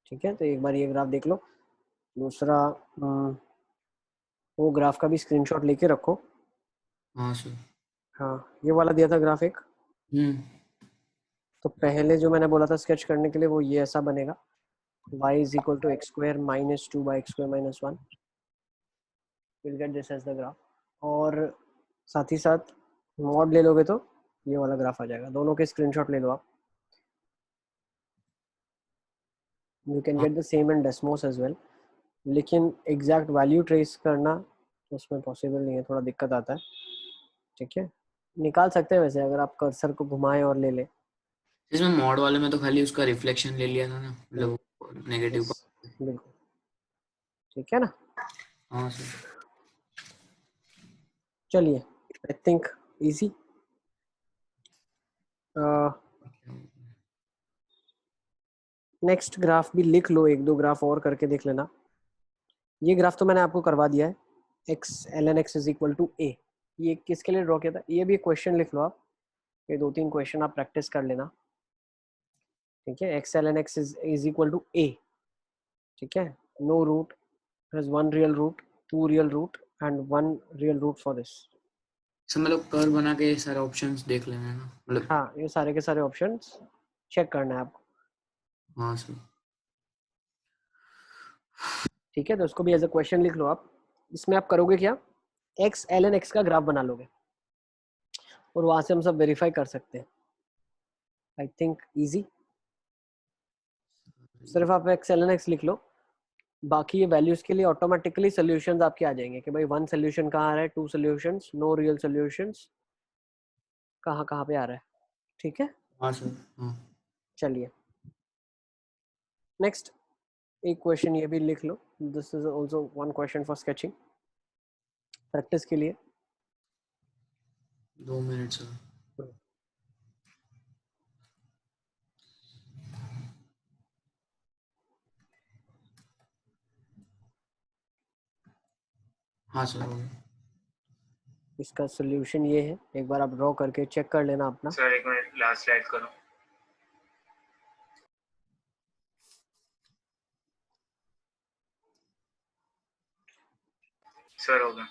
ठीक है, तो एक बार ये ग्राफ देख लो। दूसरा वो ग्राफ का भी स्क्रीनशॉट लेके रखो। हाँ सर। हाँ, ये वाला दिया था ग्राफ एक। तो पहले जो मैंने बोला था स्केच करने के लिए, वो ये ऐसा बनेगा, y is equal to x square minus 2 by x square minus 1. We'll get this as the graph. और साथ ही साथ मॉड ले लोगे तो ये वाला ग्राफ आ जाएगा। दोनों के स्क्रीनशॉट ले लो आप। यू कैन हाँ get the same in Desmos as well, लेकिन एग्जैक्ट वैल्यू ट्रेस करना उसमें पॉसिबल नहीं है, थोड़ा दिक्कत आता है। ठीक है, निकाल सकते हैं वैसे अगर आप कर्सर को घुमाएं और ले लें। इसमें मॉड वाले में तो खाली उसका रिफ्लेक्शन ले लिया था ना, मतलब नेगेटिव यस, का। बिल्कुल, ठीक है ना। हाँ सर। चलिए, I think easy. Next graph भी लिख लो, एक दो ग्राफ और करके देख लेना। ये ग्राफ तो मैंने आपको करवा दिया है, x ln x is equal to a। ये किसके लिए ड्रॉ किया था, ये भी एक क्वेश्चन लिख लो आप। ये 2-3 क्वेश्चन आप प्रैक्टिस कर लेना। ठीक है, x ln x is equal to a। ठीक है, no root has one real root, two real root and one real root for this. Sir मतलब कर बना के सारे ऑप्शंस देख लेना है ना, मतलब। हाँ, ये सारे के सारे ऑप्शंस चेक करना है आपको। हाँ सर। ठीक है, तो उसको भी एज अ क्वेश्चन लिख लो आप। इसमें आप करोगे क्या, x ln x का ग्राफ बना लोगे और वहां से हम सब वेरीफाई कर सकते हैं। I think easy. सिर्फ आप x ln x लिख लो, बाकी ये वैल्यूज के लिए ऑटोमेटिकली सोल्यूशंस आपके आ जाएंगे कि भाई वन सोल्यूशन कहाँ आ रहा है, two solutions, no real solutions, कहाँ कहाँ पे आ रहा है। ठीक है, हाँ सर। हाँ चलिए नेक्स्ट एक क्वेश्चन ये भी लिख लो। This is also one question for sketching, practice के लिए। 2 मिनट सर। हाँ सर हो गया। इसका सोल्यूशन ये है, एक बार आप ड्रॉ करके चेक कर लेना अपना। सर एक मिनट, लास्ट स्लाइड करो। सर हो गया।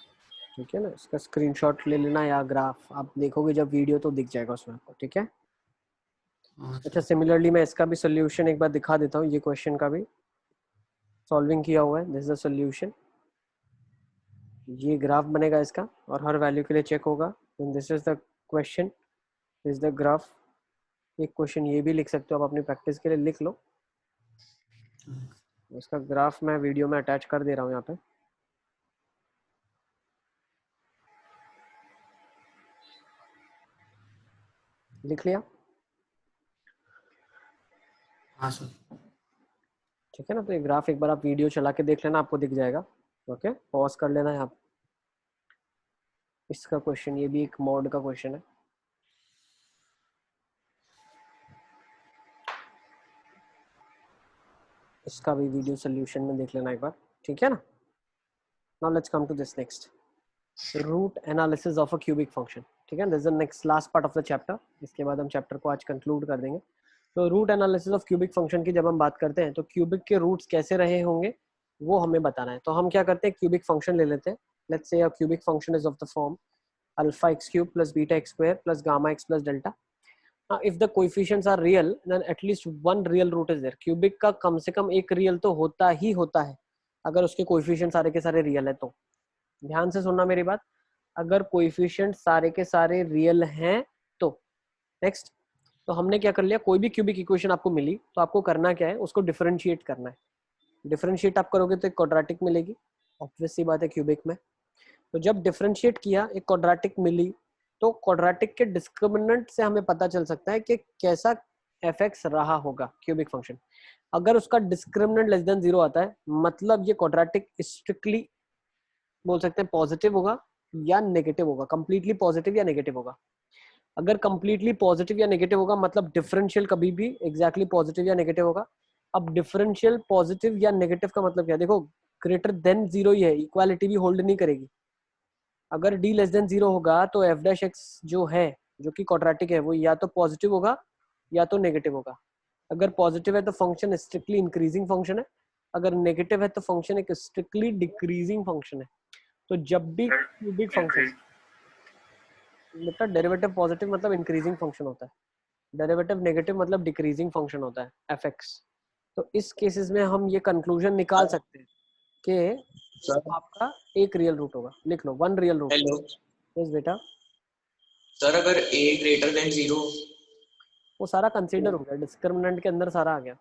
ठीक है ना, इसका स्क्रीनशॉट ले लेना या ग्राफ आप देखोगे जब वीडियो तो दिख जाएगा उसमें आपको। ठीक है, हाँ अच्छा सर। सिमिलरली मैं इसका भी सोल्यूशन एक बार दिखा देता हूँ। ये क्वेश्चन का भी सॉल्विंग किया हुआ है, दिस इज द सोल्यूशन। ये ग्राफ बनेगा इसका और हर वैल्यू के लिए चेक होगा। This is the question, this the graph. एक क्वेश्चन ये भी लिख सकते हो आप अपनी प्रैक्टिस के लिए, लिख लो। इसका ग्राफ मैं वीडियो में अटैच कर दे रहा हूँ यहाँ पे। लिख लिया, हाँ सर। ठीक है ना। तो ये ग्राफ एक बार आप वीडियो चला के देख लेना, आपको दिख जाएगा। ओके, पॉज कर लेना यहाँ पे। इसका क्वेश्चन ये भी एक मॉड का क्वेश्चन है। इसका भी वीडियो सोल्यूशन में देख लेना एक बार, ठीक है ना। Now let's come to this next, root analysis of a cubic function. ठीक है, this is the next last part of the chapter. इसके बाद हम चैप्टर को आज कंक्लूड कर देंगे। तो root analysis of cubic function की जब हम बात करते हैं तो क्यूबिक के रूट्स कैसे रहे होंगे वो हमें बताना है। तो हम क्या करते हैं, क्यूबिक फंक्शन ले लेते हैं। Let's say a cubic function is of the form alpha x cube plus beta x square plus gamma x plus delta. If the coefficients are real then at least one real root is there. Cubic का कम से कम एक real तो होता है अगर उसके coefficient सारे के सारे रियल है तो। ध्यान से सुनना मेरी बात, अगर कोएफिशिएंट सारे के सारे रियल हैं तो। नेक्स्ट, तो हमने क्या कर लिया, कोई भी क्यूबिक इक्वेशन आपको मिली तो आपको करना क्या है, उसको डिफरेंशिएट करना है। डिफरेंशिएट आप करोगे तो एक क्वाड्रेटिक मिलेगी, ऑब्वियस सी बात है क्यूबिक में। तो जब डिफरेंशिएट किया एक क्वाड्रेटिक मिली, तो क्वाड्रेटिक के डिस्क्रिमिनेंट से हमें पता चल सकता है कि कैसा एफ एक्स रहा होगा क्यूबिक फंक्शन। अगर उसका डिस्क्रिमिनेंट लेस देन 0 आता है मतलब ये क्वाड्रेटिक स्ट्रिक्टली बोल सकते हैं पॉजिटिव होगा या नेगेटिव होगा, कंप्लीटली पॉजिटिव या नेगेटिव होगा। अगर कंप्लीटली पॉजिटिव या नेगेटिव होगा मतलब डिफरेंशियल कभी भी एग्जैक्टली पॉजिटिव या नेगेटिव होगा। अब डिफरेंशियल पॉजिटिव या नेगेटिव का मतलब क्या है, देखो ग्रेटर देन 0 ही है, इक्वालिटी भी होल्ड नहीं करेगी। अगर d लेस देन 0 होगा तो f डैश x जो है, जो कि क्वाड्रेटिक है, वो या तो पॉजिटिव होगा या तो नेगेटिव होगा। अगर पॉजिटिव है तो फंक्शन स्ट्रिक्टली इंक्रीजिंग फंक्शन है, अगर नेगेटिव है तो फंक्शन एक स्ट्रिक्टली डिक्रीजिंग फंक्शन है। तो जब भी क्यूबिक फंक्शन, बेटा डेरिवेटिव पॉजिटिव मतलब इंक्रीजिंग फंक्शन होता है, डेरिवेटिव नेगेटिव मतलब डिक्रीजिंग फंक्शन होता है एफ एक्स। तो इस केसेस में हम ये कंक्लूजन निकाल सकते हैं कि आपका एक रियल रूट होगा। लिख लो, one real root. Hello yes बेटा, सर, अगर a ग्रेटर देन 0, वो सारा कंसीडर हो गया, डिस्क्रिमिनेंट के अंदर सारा आ गया।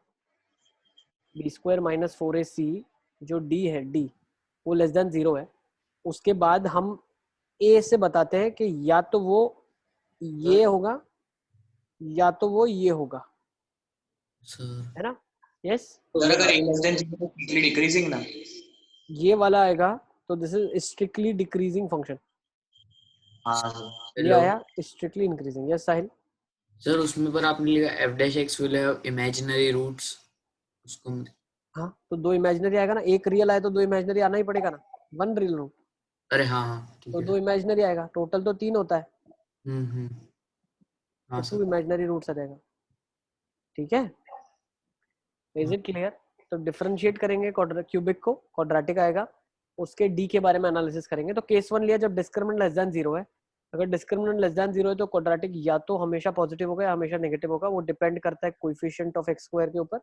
बी स्क्वायर माइनस 4ac जो d है, d वो लेस देन 0 है। उसके बाद हम a से बताते हैं कि या तो वो ये होगा या तो वो ये होगा, सर है ना? यस, सर अगर a लेस देन 0 तो स्ट्रिक्टली डिक्रीजिंग ना। ये वाला आएगा तो this is strictly decreasing function. हाँ ये हेलो आया strictly increasing. Yes Sahil. Sir उसमें पर आपने लिखा f dash x will have imaginary roots, उसको हाँ तो दो इमेजिनरी आएगा ना, एक रियल आए तो दो इमेजिनरी आना ही पड़ेगा ना, वन रियल रूट अरे हाँ हाँ ठीक तो है दो इमेजिनरी आएगा, टोटल तो 3 होता है, हम्म हाँ तो 2 सर इमेजिनरी रूट्स आ जाएगा। ठीक है, इज इट क्लियर? तो डिफरेंशिएट करेंगे क्यूबिक को, क्वाड्रेटिक आएगा, उसके डी के बारे में एनालिसिस करेंगे। तो केस 1 लिया जब डिस्क्रिमिनेंट लेस देन 0 है। अगर डिस्क्रिमिनेंट लेस देन 0 है तो क्वाड्रेटिक या तो हमेशा पॉजिटिव होगा या हमेशा नेगेटिव होगा, वो डिपेंड करता है कोएफिशिएंट ऑफ एक्स स्क्वायर के ऊपर।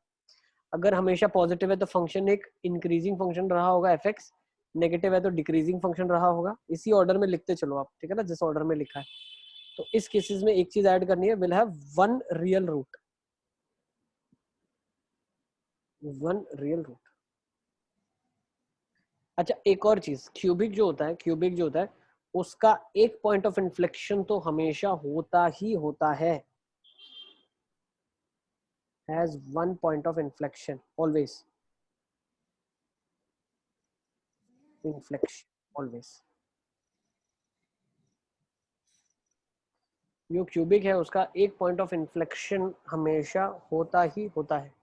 अगर हमेशा पॉजिटिव है तो फंक्शन एक इंक्रीजिंग फंक्शन रहा होगा एफ एक्स, नेगेटिव है तो डिक्रीजिंग फंक्शन रहा होगा। इसी ऑर्डर में लिखते चलो आप, ठीक है ना, जिस ऑर्डर में लिखा है। तो इस केसेस में एक चीज ऐड करनी है, will have one real root, one real root. अच्छा एक और चीज, क्यूबिक जो होता है, क्यूबिक जो होता है उसका एक पॉइंट ऑफ इन्फ्लेक्शन तो हमेशा होता ही होता है, has one point of inflection always, inflection always. जो क्यूबिक है उसका एक पॉइंट ऑफ इन्फ्लेक्शन हमेशा होता ही होता है।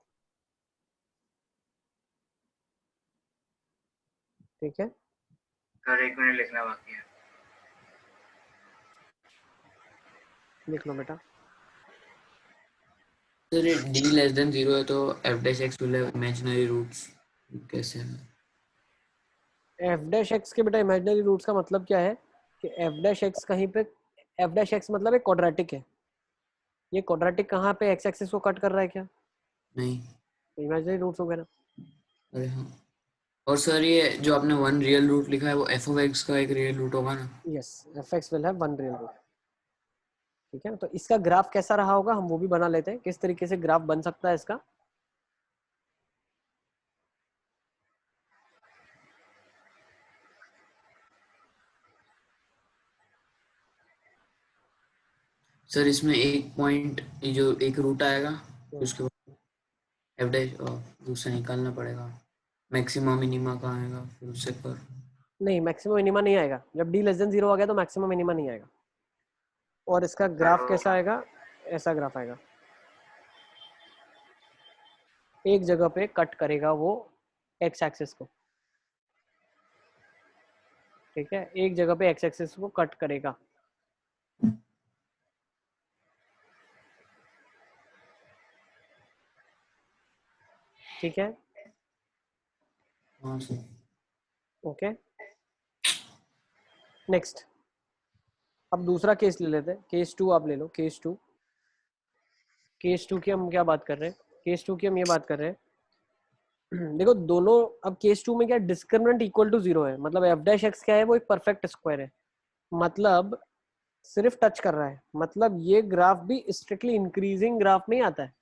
ठीक है, सर 1 मिनट लिखना बाकी है। लिख लो बेटा। सर ये डी लेस देन 0 है तो f dash x will have imaginary roots, कैसे है? एफ डैश एक्स के बेटा इमेजिनरी रूट्स का मतलब क्या है कि एफ डैश एक्स कहीं पे, एफ डैश एक्स मतलब एक क्वाड्रेटिक है, ये क्वाड्रेटिक कहाँ पे एक्स एक्सिस को कट कर रहा है क्या? नहीं इमेजिनरी रूट्स हो गए ना। अरे हाँ, और सर ये जो आपने वन रियल रूट लिखा है वो एफ ऑफ एक्स का एक रियल रूट होगा ना? Yes, f x will have one real root. ठीक है, तो इसका ग्राफ कैसा रहा होगा हम वो भी बना लेते हैं, किस तरीके से ग्राफ बन सकता है इसका। सर इसमें एक पॉइंट जो एक रूट आएगा, उसके बाद एफ डैश और दूसरा निकालना पड़ेगा, मैक्सिमम मिनिमा का आएगा, फिर उससे पर नहीं, मैक्सिमम मिनिमा नहीं आएगा, जब डी लेस देन 0 आ गया तो मैक्सिमम मिनिमा नहीं आएगा। और इसका ग्राफ कैसा आएगा, ऐसा ग्राफ आएगा, एक जगह पे कट करेगा वो एक्स एक्सिस को। ठीक है, एक जगह पे एक्स एक्सिस को कट करेगा। ठीक है, हाँ सर ओके नेक्स्ट। अब दूसरा केस ले लेते हैं, केस 2 आप ले लो, केस 2। केस 2 की हम क्या बात कर रहे हैं, केस 2 की हम ये बात कर रहे हैं देखो दोनों, अब केस 2 में क्या डिस्क्रिमिनेंट इक्वल टू 0 है, मतलब एफ डैश एक्स क्या है, वो एक परफेक्ट स्क्वायर है, मतलब सिर्फ टच कर रहा है, मतलब ये ग्राफ भी स्ट्रिक्टली इंक्रीजिंग ग्राफ में ही आता है।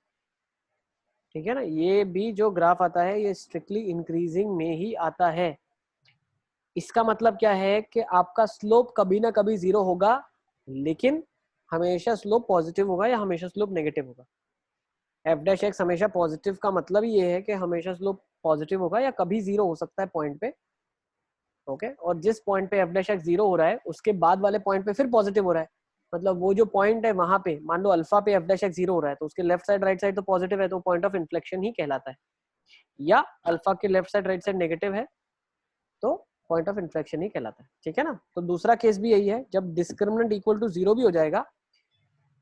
ठीक है ना, ये भी जो ग्राफ आता है ये स्ट्रिक्टली इंक्रीजिंग में ही आता है। इसका मतलब क्या है कि आपका स्लोप कभी ना कभी 0 होगा, लेकिन हमेशा स्लोप पॉजिटिव होगा या हमेशा स्लोप नेगेटिव होगा। एफ डैश एक्स हमेशा पॉजिटिव का मतलब ये है कि हमेशा स्लोप पॉजिटिव होगा या कभी 0 हो सकता है पॉइंट पे। ओके, और जिस पॉइंट पे एफ डैश एक्स 0 हो रहा है उसके बाद वाले पॉइंट पे फिर पॉजिटिव हो रहा है, मतलब वो जो पॉइंट है वहां पे, मान लो अल्फा पे एफ डैश एक्स 0 हो रहा है तो उसके लेफ्ट साइड राइट साइड तो पॉजिटिव है, तो पॉइंट ऑफ इन्फ्लेक्शन ही कहलाता है। या अल्फा के left side right side negative है तो पॉइंट ऑफ इन्फ्लेक्शन ही कहलाता है। ठीक है ना, तो दूसरा केस भी यही है, जब डिस्क्रिमिनेंट इक्वल टू 0 भी हो जाएगा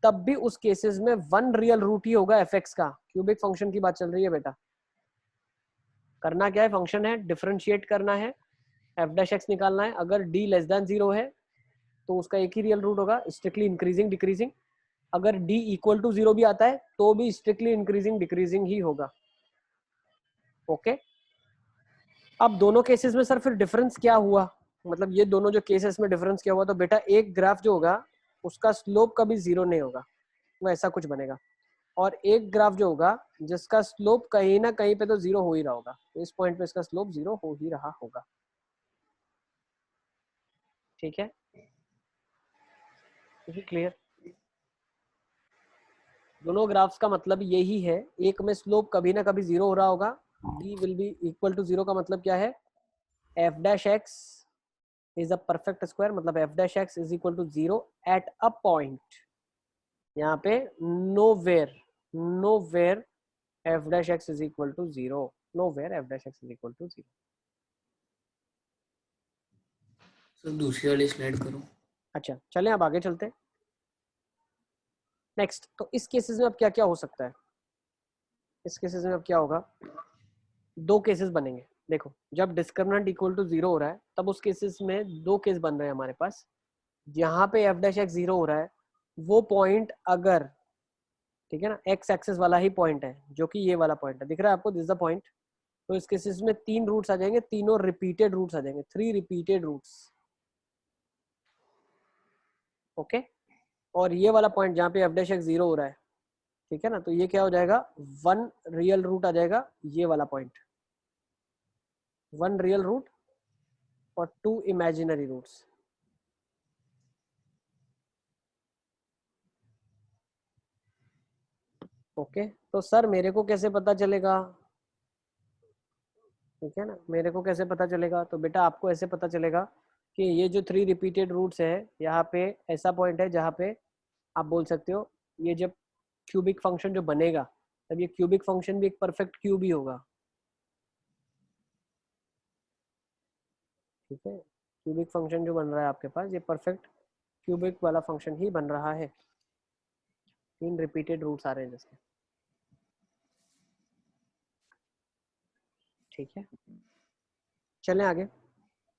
तब भी उस केसेस में वन रियल रूट ही होगा एफ एक्स का। क्यूबिक फंक्शन की बात चल रही है बेटा। करना क्या है, फंक्शन है, डिफरेंशिएट करना है, एफ डैश एक्स निकालना है। अगर डी लेस देन 0 है तो उसका एक ही रियल रूट होगा, स्ट्रिक्टली इंक्रीजिंग डिक्रीजिंग। अगर डी इक्वल टू 0 भी आता है तो भी स्ट्रिक्टली इंक्रीजिंग डिक्रीजिंग ही होगा। ओके, अब दोनों केसेस में सर फिर डिफरेंस क्या हुआ, मतलब ये दोनों जो केसेस में डिफरेंस क्या हुआ, तो बेटा एक ग्राफ जो होगा उसका स्लोप कभी 0 नहीं होगा, वो ऐसा कुछ बनेगा। और एक ग्राफ जो होगा जिसका स्लोप कहीं ना कहीं पे तो 0 हो ही रहा होगा, तो इस पॉइंट पे इसका स्लोप 0 हो ही रहा होगा। ठीक है, क्लियर। दोनों ग्राफ्स का मतलब यही है, एक में स्लोप कभी ना कभी 0 हो रहा होगा, d will be equal to 0 का मतलब क्या है, f dash x is a perfect square, मतलब f dash x is equal to 0 at a point, यहाँ पे nowhere f dash x is equal to 0, nowhere f dash x is equal to 0। Sir दूसरी वाली slide करो। अच्छा चलें अब आगे चलते हैं नेक्स्ट। तो इस केसेस में अब क्या क्या हो सकता है, इस केसेस में अब क्या होगा, दो केसेस बनेंगे। देखो जब डिस्क्रिमिनेंट इक्वल टू 0 हो रहा है तब उस केसेस में दो केस बन रहे हैं हमारे पास। यहाँ पे f डैश x 0 हो रहा है, वो पॉइंट अगर, ठीक है ना, x एक्सिस वाला ही पॉइंट है, जो कि ये वाला पॉइंट है, दिख रहा है आपको, दिस द पॉइंट। तो इस केसेस में 3 रूट्स आ जाएंगे, तीनों रिपीटेड रूट्स आ जाएंगे, 3 रिपीटेड रूट्स। ओके, और ये वाला पॉइंट जहाँ पे f डैश x 0 हो रहा है, ठीक है ना, तो ये क्या हो जाएगा, 1 रियल रूट आ जाएगा, ये वाला पॉइंट 1 रियल रूट और 2 इमेजिनरी रूट्स। ओके, तो सर मेरे को कैसे पता चलेगा, ठीक है ना, मेरे को कैसे पता चलेगा, तो बेटा आपको ऐसे पता चलेगा कि ये जो 3 रिपीटेड रूट्स है, यहाँ पे ऐसा पॉइंट है जहाँ पे आप बोल सकते हो ये जब क्यूबिक फंक्शन जो बनेगा तब ये क्यूबिक फंक्शन भी एक परफेक्ट क्यूब ही होगा। ठीक है, क्यूबिक फंक्शन जो बन रहा है आपके पास ये परफेक्ट क्यूबिक वाला फंक्शन ही बन रहा है, 3 रिपीटेड रूट्स आ रहे हैं जिसके। ठीक है, चलें आगे।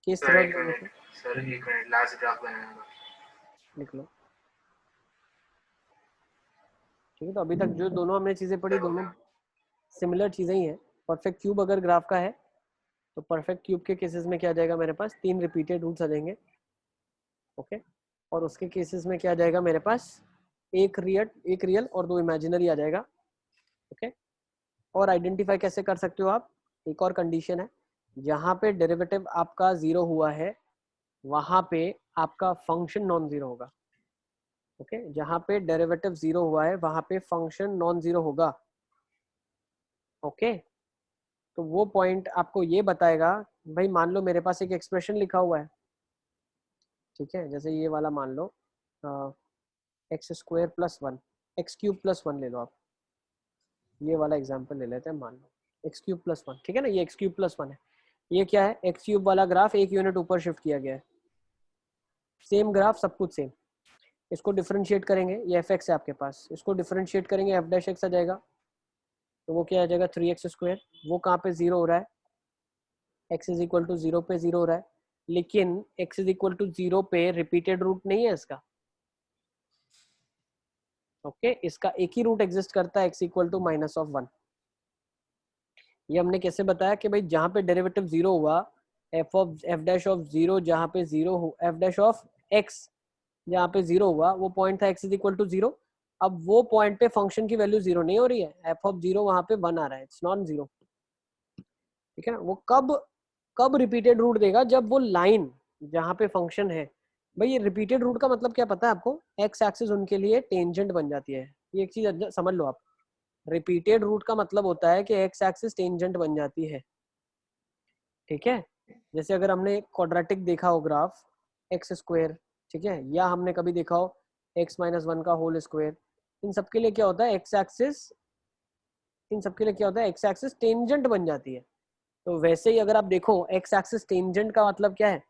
केस सर थर्ड एक मिनट, सर एक मिनट, लास्ट ग्राफ बनाना लिख लो। ठीक है, तो अभी तक जो दोनों हमने चीजें पढ़ी दोनों सिमिलर चीजें ही हैं। परफेक्ट क्यूब अगर ग्राफ का है तो परफेक्ट क्यूब के केसेस में क्या आ जाएगा मेरे पास, 3 रिपीटेड रूट्स आ जाएंगे। ओके, और उसके केसेस में क्या आ जाएगा मेरे पास, एक रियल और 2 इमेजिनरी आ जाएगा। ओके, और आइडेंटिफाई कैसे कर सकते हो आप, एक और कंडीशन है, जहाँ पे डेरिवेटिव आपका 0 हुआ है वहां पे आपका फंक्शन नॉन जीरो होगा। ओके, जहाँ पे डेरिवेटिव 0 हुआ है वहां पे फंक्शन नॉन जीरो होगा। ओके, तो वो पॉइंट आपको ये बताएगा, भाई मान लो मेरे पास एक एक्सप्रेशन लिखा हुआ है, ठीक है, जैसे ये वाला मान लो X square plus 1, X cube plus 1 ले लो आप, ये वाला एग्जांपल ले लेते हैं, मान लो एक्स क्यूब प्लस 1, ठीक है ना, ये एक्स क्यूब प्लस 1 है। ये क्या है, एक्स क्यूब वाला ग्राफ एक यूनिट ऊपर शिफ्ट किया गया है, सेम ग्राफ सब कुछ सेम। इसको डिफरेंशिएट करेंगे, ये एफ एक्स है आपके पास, इसको डिफरेंशिएट करेंगे एफ डैश एक्स आ जाएगा, तो वो क्या आ जाएगा 3x स्क्वायर। वो कहाँ पे 0 हो रहा है, x इज इक्वल टू 0 पे 0 हो रहा है, लेकिन x इज इक्वल टू 0 पे रिपीटेड रूट नहीं है इसका। ओके, इसका एक ही रूट एग्जिस्ट करता है, x equal to minus of 1। ये हमने कैसे बताया कि भाई जहाँ पे डेरिवेटिव 0 हुआ, एफ डैश ऑफ 0 जहाँ पे 0 हो, एफ डैश ऑफ x जहाँ पे 0 हुआ वो पॉइंट था x इज इक्वल टू 0। अब वो पॉइंट पे फंक्शन की वैल्यू 0 नहीं हो रही है, एफ ऑफ 0 वहाँ पे 1 आ रहा है, इट्स नॉन 0। ठीक है ना, वो कब रिपीटेड रूट देगा, जब वो लाइन जहाँ पे फंक्शन है, भाई ये रिपीटेड रूट का मतलब क्या पता है आपको, एक्स एक्सिस उनके लिए टेंजेंट बन जाती है। ये एक चीज समझ लो आप, रिपीटेड रूट का मतलब होता है कि एक्स एक्सिस टेंजेंट बन जाती है। ठीक है, जैसे अगर हमने क्वाड्रेटिक देखा हो ग्राफ एक्स स्क्वायर, ठीक है, या हमने कभी देखा हो एक्स माइनस 1 का होल स्क्वायर, इन सबके लिए क्या होता है, एक्स एक्सिस, इन सबके लिए क्या होता है, एक्स एक्सिस टेंजेंट बन जाती है। तो वैसे ही अगर आप देखो एक्स एक्सिस टेंजेंट का मतलब क्या है,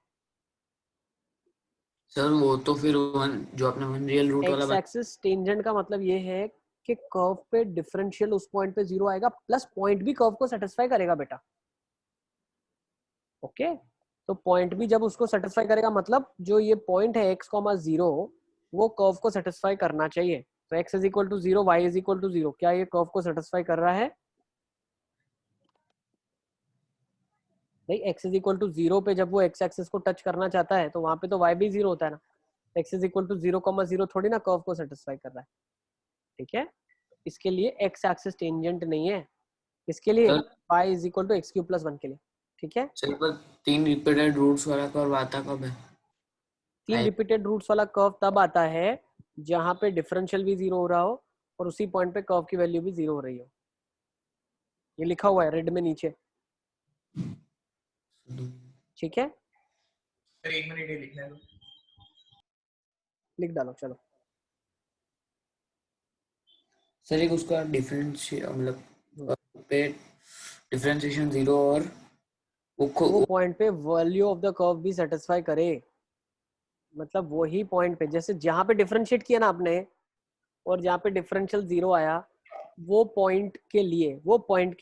सर वो तो फिर जो आपने वन रियल रूट वाला एक्स एक्सिस टेंजेंट का मतलब ये है कि कर्व पे डिफरेंशियल उस पॉइंट पे 0 आएगा प्लस पॉइंट भी कर्व को सेटिस्फाई करेगा बेटा। ओके, तो पॉइंट भी जब उसको सेटिस्फाई करेगा मतलब जो ये पॉइंट है x, 0 वो कर्व को सेटिस्फाई करना चाहिए। तो x is equal to 0, y is equal to 0, क्या ये कर्व को सेटिस्फाई कर रहा है? नहीं, x इज इक्वल टू 0 पे जब वो x एक्सिस को टच करना चाहता है तो वहां पे तो y भी 0 होता है ना। x इज इक्वल टू 0, 0 थोड़ी ना कर्व को सेटिस्फाई कर रहा है। ठीक है, इसके लिए x एक्सिस टेंजेंट नहीं है, इसके लिए y is equal to x³ + 1 के लिए। ठीक है, सर पर 3 रिपीटेड रूट्स वाला कर्व आता कब है? 3 रिपीटेड रूट्स वाला कर्व तब आता है जहां पे डिफरेंशियल भी 0 हो रहा हो और उसी पॉइंट पे कर्व की वैल्यू भी 0 हो रही हो। ये लिखा हुआ है रेड में नीचे। ठीक है, सर 1 मिनट ये लिखने दो। लिख डालो चलो। सर एक उसका मतलब पे डिफरेंशिएशन 0 और वो पॉइंट पे वैल्यू ऑफ द कर्व भी सेटिस्फाई करे, मतलब वही पॉइंट पे जैसे जहां पे डिफरेंशिएट किया ना आपने और जहां पे डिफरेंशियल 0 आया वो पॉइंट के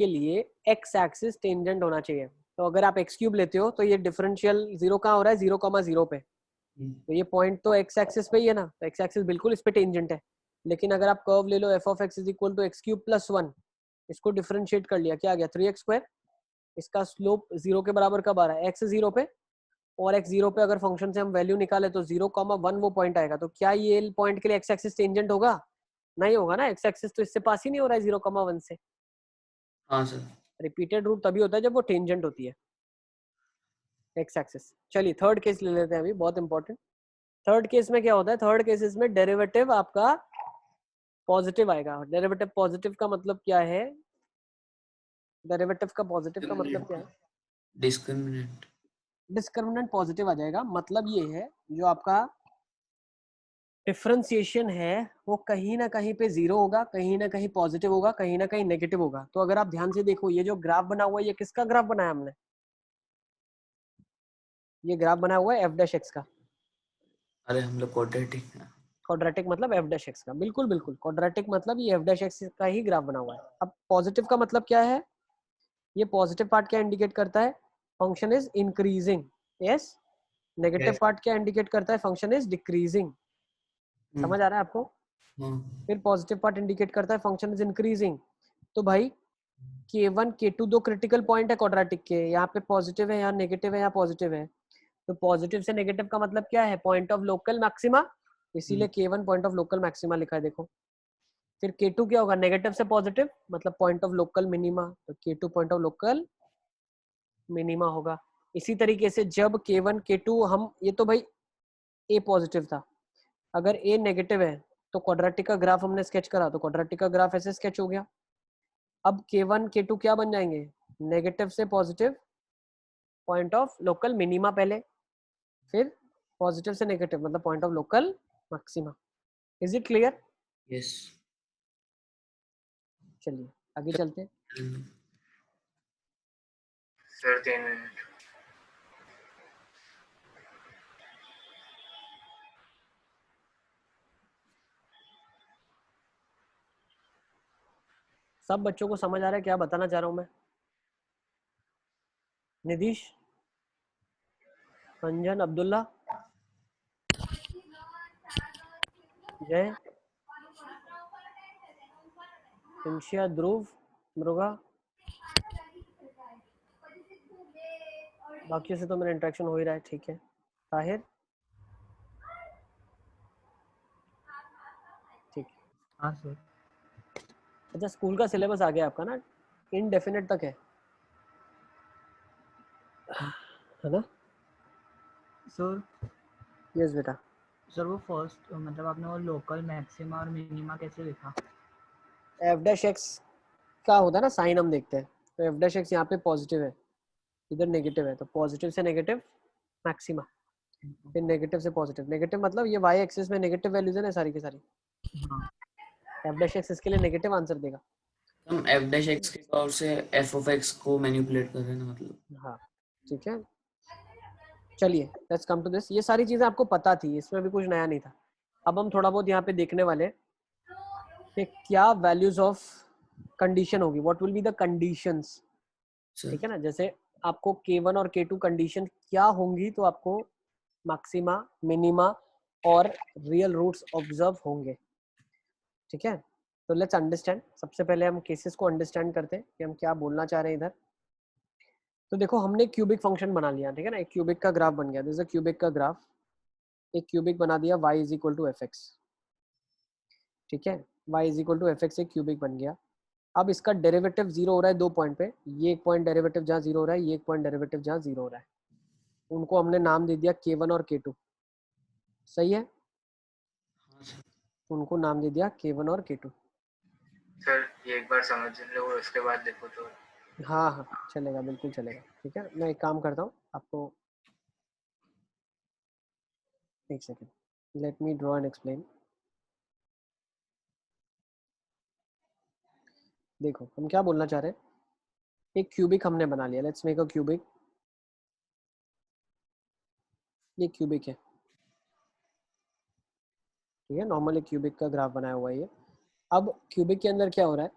लिए x एक्सिस टेंजेंट होना चाहिए। तो अगर आप x³ लेते हो तो ये डिफरेंशियल 0 कहाँ हो रहा है? 0,0 पे। तो ये पॉइंट तो x एक्सिस पे ही है ना, तो x एक्सिस बिल्कुल इस पे टेंजेंट है। लेकिन अगर आप कर्व ले लो f of x is equal to x³ + 1, इसको डिफरेंशिएट कर लिया, क्या आ गया? 3x²। इसका स्लोप 0 के बराबर कब आ रहा है? x 0 पे, और x 0 पे अगर फंक्शन से हम वैल्यू निकाले तो 0,1 वो पॉइंट आएगा। तो क्या ये पॉइंट के लिए x एक्सिस टेंजेंट होगा? नहीं होगा ना, x एक्सिस तो इससे पास ही नहीं हो रहा है 0,1 से। हाँ सर। रिपीटेड रूट तभी होता है जब वो टेंजेंट होती है x एक्सिस। चलिए थर्ड केस ले लेते हैं अभी, बहुत इंपॉर्टेंट। थर्ड केस में क्या होता है? थर्ड केसेस में डेरिवेटिव आपका पॉजिटिव आएगा। डेरिवेटिव पॉजिटिव का मतलब क्या है? डेरिवेटिव का पॉजिटिव का मतलब क्या है? डिस्क्रिमिनेंट। डिस्क्रिमिनेंट पॉजिटिव आ जाएगा। मतलब ये है जो आपका डिफरेंशिएशन है वो कहीं ना कहीं पे 0 होगा, कहीं ना कहीं पॉजिटिव होगा, कहीं ना कहीं नेगेटिव होगा। तो अगर आप ध्यान से देखो ये जो ग्राफ बना हुआ है ये किसका ग्राफ बनाया हमने? ये ग्राफ बना हुआ है f' का। अरे हम लोग क्वाड्रेटिक क्वाड्रेटिक मतलब f', का बिल्कुल बिल्कुल। क्वाड्रेटिक मतलब ये f' का ही ग्राफ बना हुआ है। अब पॉजिटिव का मतलब क्या है? ये पॉजिटिव पार्ट क्या इंडिकेट करता है? Function is increasing. Yes. Negative part क्या इंडिकेट करता है? Function is decreasing. समझ आ रहा है आपको? फिर पॉजिटिव पार्ट इंडिकेट करता है फंक्शन इज इंक्रीजिंग। तो भाई K1 K2 दो क्रिटिकल पॉइंट है क्वाड्रेटिक के, यहाँ पे पॉजिटिव है, यहाँ नेगेटिव है, यहाँ पॉजिटिव है। तो पॉजिटिव से नेगेटिव का मतलब क्या है? पॉइंट ऑफ लोकल मैक्सिमा, इसीलिए K1 point of local maxima लिखा है देखो। फिर K2 क्या होगा? नेगेटिव से पॉजिटिव मतलब पॉइंट ऑफ लोकल मिनिमा, तो K2 point of local minima होगा। इसी तरीके से जब K1 K2 हम, ये तो भाई A पॉजिटिव था, अगर A नेगेटिव है तो क्वाड्रेटिक का ग्राफ हमने स्केच करा, तो क्वाड्रेटिक का ग्राफ ऐसे स्केच हो गया। अब K1 K2 क्या बन जाएंगे? नेगेटिव से positive point of local minima पहले, फिर पॉजिटिव से नेगेटिव मतलब point of local maxima. Is it clear? Yes. चलिए आगे चलते हैं। Sir 3 minute. सब बच्चों को समझ आ रहा है क्या बताना चाह रहा हूं मैं? निधीश, अंजन, अब्दुल्ला, जय, इंशिया, ध्रुव, मृगा, बाकी से तो मेरा इंटरेक्शन हो ही रहा है। ठीक है, ताहिर, ठीक है। हाँ सर। अच्छा स्कूल का सिलेबस आ गया आपका ना, इनडेफिनेट तक है ना? सर यस बेटा। सर वो फर्स्ट मतलब आपने वो लोकल मैक्सिमा और मिनिमा कैसे लिखा? f' का होता है ना साइन, हम देखते हैं। तो f' यहाँ पे पॉजिटिव है, इधर नेगेटिव है, तो पॉजिटिव से नेगेटिव मैक्सिमा, फिर नेगेटिव से पॉजिटिव। नेगेटिव मतलब ये y एक्सिस में नेगेटिव वैल्यूज है ना सारी की सारी। हाँ। f' इसके लिए नेगेटिव आंसर देगा। हम f' के पावर से f of x को मैनिपुलेट कर रहे हैं ना मतलब। हाँ ठीक है, चलिए लेट्स कम टू दिस। ये सारी चीजें आपको पता थी, इसमें भी कुछ नया नहीं था। अब हम थोड़ा बहुत यहाँ पे देखने वाले हैं कि क्या वैल्यूज ऑफ कंडीशन होगी, what will be the conditions. Sir ठीक है ना, जैसे आपको K1 और K2 कंडीशन क्या होंगी तो आपको मैक्सिमा, मिनिमा और रियल रूट्स ऑब्जर्व होंगे। ठीक है, तो लेट्स अंडरस्टैंड। सबसे पहले हम केसेस को अंडरस्टैंड करते हैं कि हम क्या बोलना चाह रहे हैं इधर। तो देखो हमने क्यूबिक फंक्शन बना लिया, ठीक है ना, एक क्यूबिक का ग्राफ बन गया। दिस इज अ क्यूबिक का ग्राफ, एक क्यूबिक बना दिया y is equal to f x. ठीक है, y is equal to f x एक क्यूबिक बन गया। अब इसका डेरिवेटिव जीरो हो रहा है 2 पॉइंट पे, ये एक पॉइंट डेरिवेटिव जहाँ जीरो हो रहा है, ये एक पॉइंट डेरिवेटिव जहाँ जीरो हो रहा है। उनको हमने नाम दे दिया K1 और K2। सही है, हाँ सर उनको नाम दे दिया K1 और K2। सर ये एक बार समझ लो उसके बाद देखो तो। हाँ हाँ चलेगा, बिल्कुल चलेगा। ठीक है, मैं एक काम करता हूँ आपको, एक second, let me draw and explain. देखो हम क्या बोलना चाह रहे हैं, एक क्यूबिक हमने बना लिया। Let's make a cubic. ये क्यूबिक है, ठीक है, नॉर्मल एक क्यूबिक का ग्राफ बनाया हुआ है ये। अब क्यूबिक के अंदर क्या हो रहा है,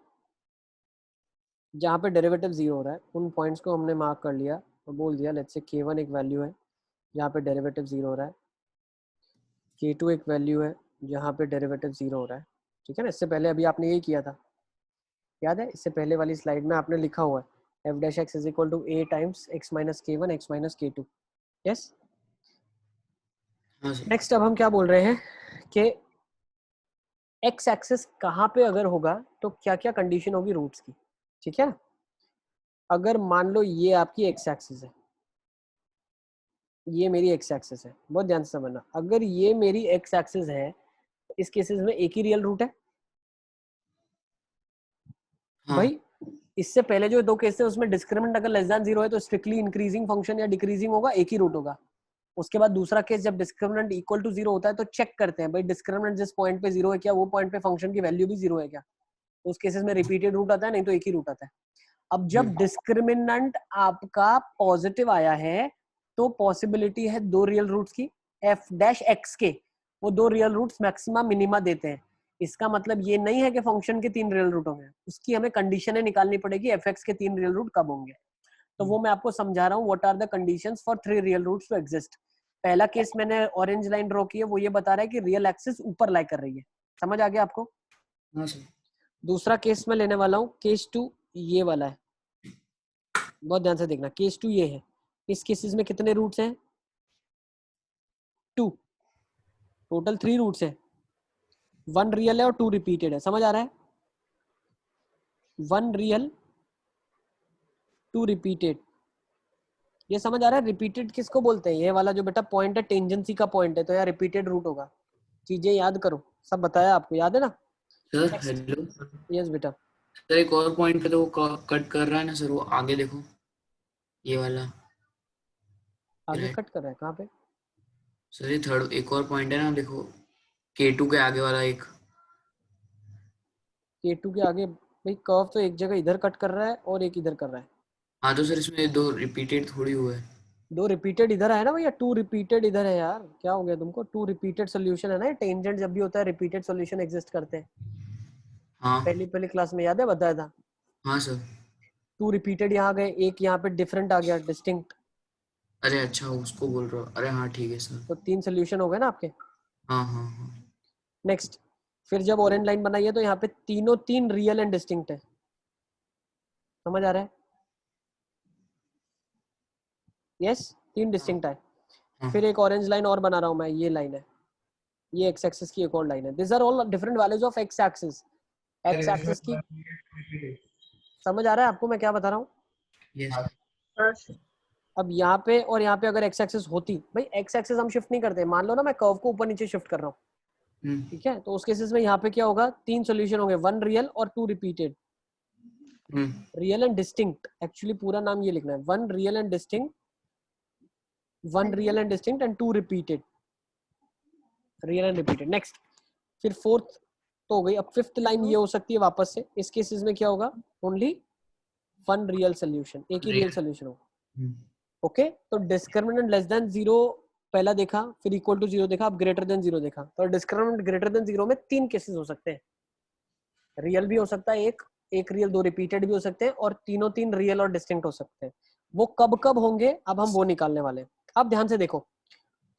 जहाँ पे डेरिवेटिव जीरो हो रहा है उन पॉइंट्स को हमने मार्क कर लिया और बोल दिया लेट्स से K1 एक वैल्यू है जहाँ पे डेरिवेटिव जीरो हो रहा है, K2 एक वैल्यू है जहाँ पे डेरिवेटिव जीरो हो रहा है। ठीक है ना, इससे पहले अभी आपने यही किया था, याद है, इससे पहले वाली स्लाइड में आपने लिखा हुआ है f dash x is equal to a times x minus K1 x minus K2। Yes, हाँ सर नेक्स्ट अब हम क्या बोल रहे हैं कि x एक्सिस कहाँ पे अगर होगा तो क्या क्या कंडीशन होगी रूट्स की। ठीक है, अगर मान लो ये आपकी x एक्सिस है, ये मेरी x एक्सिस है, बहुत ध्यान से समझना, अगर ये मेरी x एक्सिस है इस केसेस में एक ही रियल रूट है। हाँ भाई इससे पहले जो दो केस है उसमें डिस्क्रिमिनेंट अगर लेस देन जीरो है तो स्ट्रिक्टली इंक्रीजिंग फंक्शन या डिक्रीजिंग होगा, एक ही रूट होगा। उसके बाद दूसरा केस जब डिस्क्रिमिनेंट इक्वल टू जीरो होता है तो चेक करते हैं भाई डिस्क्रिमिनेंट जिस पॉइंट पे जीरो है क्या वो पॉइंट पे फंक्शन की वैल्यू भी जीरो है क्या। तो उस केसेस में रिपीटेड रूट आता है, नहीं तो एक ही रूट आता है। अब जब डिस्क्रिमिनेंट आपका पॉजिटिव आया है तो पॉसिबिलिटी है दो रियल रूट्स की, एफ डैश एक्स के, वो दो रियल रूट्स मैक्सिमा मिनिमा देते हैं। इसका मतलब ये नहीं है कि फंक्शन के तीन रियल रूट होंगे, उसकी हमें कंडीशनें निकालनी पड़ेगी एफ एक्स के तीन रियल रूट कब होंगे। तो वो मैं आपको समझा रहा हूँ, what are the conditions for three real roots to exist. पहला केस मैंने ऑरेंज लाइन ड्रॉ की है, वो ये बता रहा है कि रियल एक्सिस ऊपर लाई कर रही है, समझ आ गया आपको। हाँ सर दूसरा केस मैं लेने वाला हूँ केस 2, ये वाला है, बहुत ध्यान से देखना। केस 2 ये है, इस केसेस में कितने रूट्स हैं, 2, टोटल 3 रूट्स हैं, 1 रियल है और 2 रिपीटेड है, समझ आ रहा है। 1 रियल 2 रिपीटेड, ये समझ आ रहा है। रिपीटेड किसको बोलते हैं, ये वाला जो बेटा पॉइंट है टेंजेंसी का पॉइंट है, तो यार रिपीटेड रूट होगा। चीजें याद करो, सब बताया आपको, याद है ना। सर नेक्स्ट, हेलो यस बेटा, सर एक और पॉइंट पे तो वो कट कर रहा है ना सर, वो आगे देखो ये वाला आगे राइट कट कर रहा है कहाँ पे। सर, ये थर्ड एक और पॉइंट है ना, देखो K2 के आगे वाला एक। K2 के आगे भाई कर्व तो एक जगह इधर कट कर रहा है और एक इधर कर रहा है। हाँ तो सर इसमें दो रिपीटेड थोड़ी हुआ है। दो रिपीटेड इधर है ना भैया, 2 रिपीटेड इधर है यार, क्या हो गया तुमको। 2 रिपीटेड सोल्यूशन है ना, टेंजेंट जब भी होता है रिपीटेड सोल्यूशन एग्जिस्ट करते हैं, हाँ पहली पहली क्लास में याद है बताया था। हाँ सर। 2 रिपीटेड यहाँ गए, एक यहाँ पे डिफरेंट आ गया, डिस्टिंक्ट, अरे अच्छा उसको बोल रहा हूँ, अरे हाँ ठीक है सर। तो 3 सोल्यूशन हो गए ना आपके। हाँ हाँ हाँ नेक्स्ट, फिर जब ऑरेंज लाइन बनाई है तो यहाँ पे तीनों 3 रियल एंड डिस्टिंक्ट है, समझ आ रहा है। यस, 3 डिस्टिंक्ट है। हाँ फिर एक ऑरेंज लाइन और बना रहा हूँ मैं, ये लाइन है, ये एक्स एक्सिस की एक और लाइन है। This are all different values of x axis. X axis की समझ आ रहा है आपको मैं क्या बता रहा हूँ। यस अब यहाँ पे और यहाँ पे अगर एक्स एक्सिस होती, भाई एक्स एक्सिस हम शिफ्ट नहीं करते, मान लो ना मैं कर्व को ऊपर नीचे शिफ्ट कर रहा हूँ, ठीक है, तो उस केसेस में यहाँ पे क्या होगा, 3 सोल्यूशन होंगे, 1 रियल और 2 repeated. Real and distinct, actually पूरा नाम ये लिखना है, 1 real and distinct, 1 real and distinct and 2 repeated, real and repeated. Next, फिर फोर्थ तो हो गई, अब फिफ्थ लाइन ये हो सकती है वापस से, इस केसेस में क्या होगा, ओनली 1 रियल सोल्यूशन, एक ही रियल सोल्यूशन होगा। ओके तो डिस्क्रिमिनेंट लेस देन 0 पहला देखा, फिर इक्वल टू 0 देखा, अब ग्रेटर देन 0 देखा। तो डिस्क्रिमिनेंट ग्रेटर देन 0 में 3 केसेस हो सकते हैं, रियल भी हो सकता है एक रियल, 2 रिपीटेड भी हो सकते हैं, और तीनों 3 रियल और डिस्टिंक्ट हो सकते हैं। वो कब कब होंगे अब हम वो निकालने वाले हैं। अब ध्यान से देखो,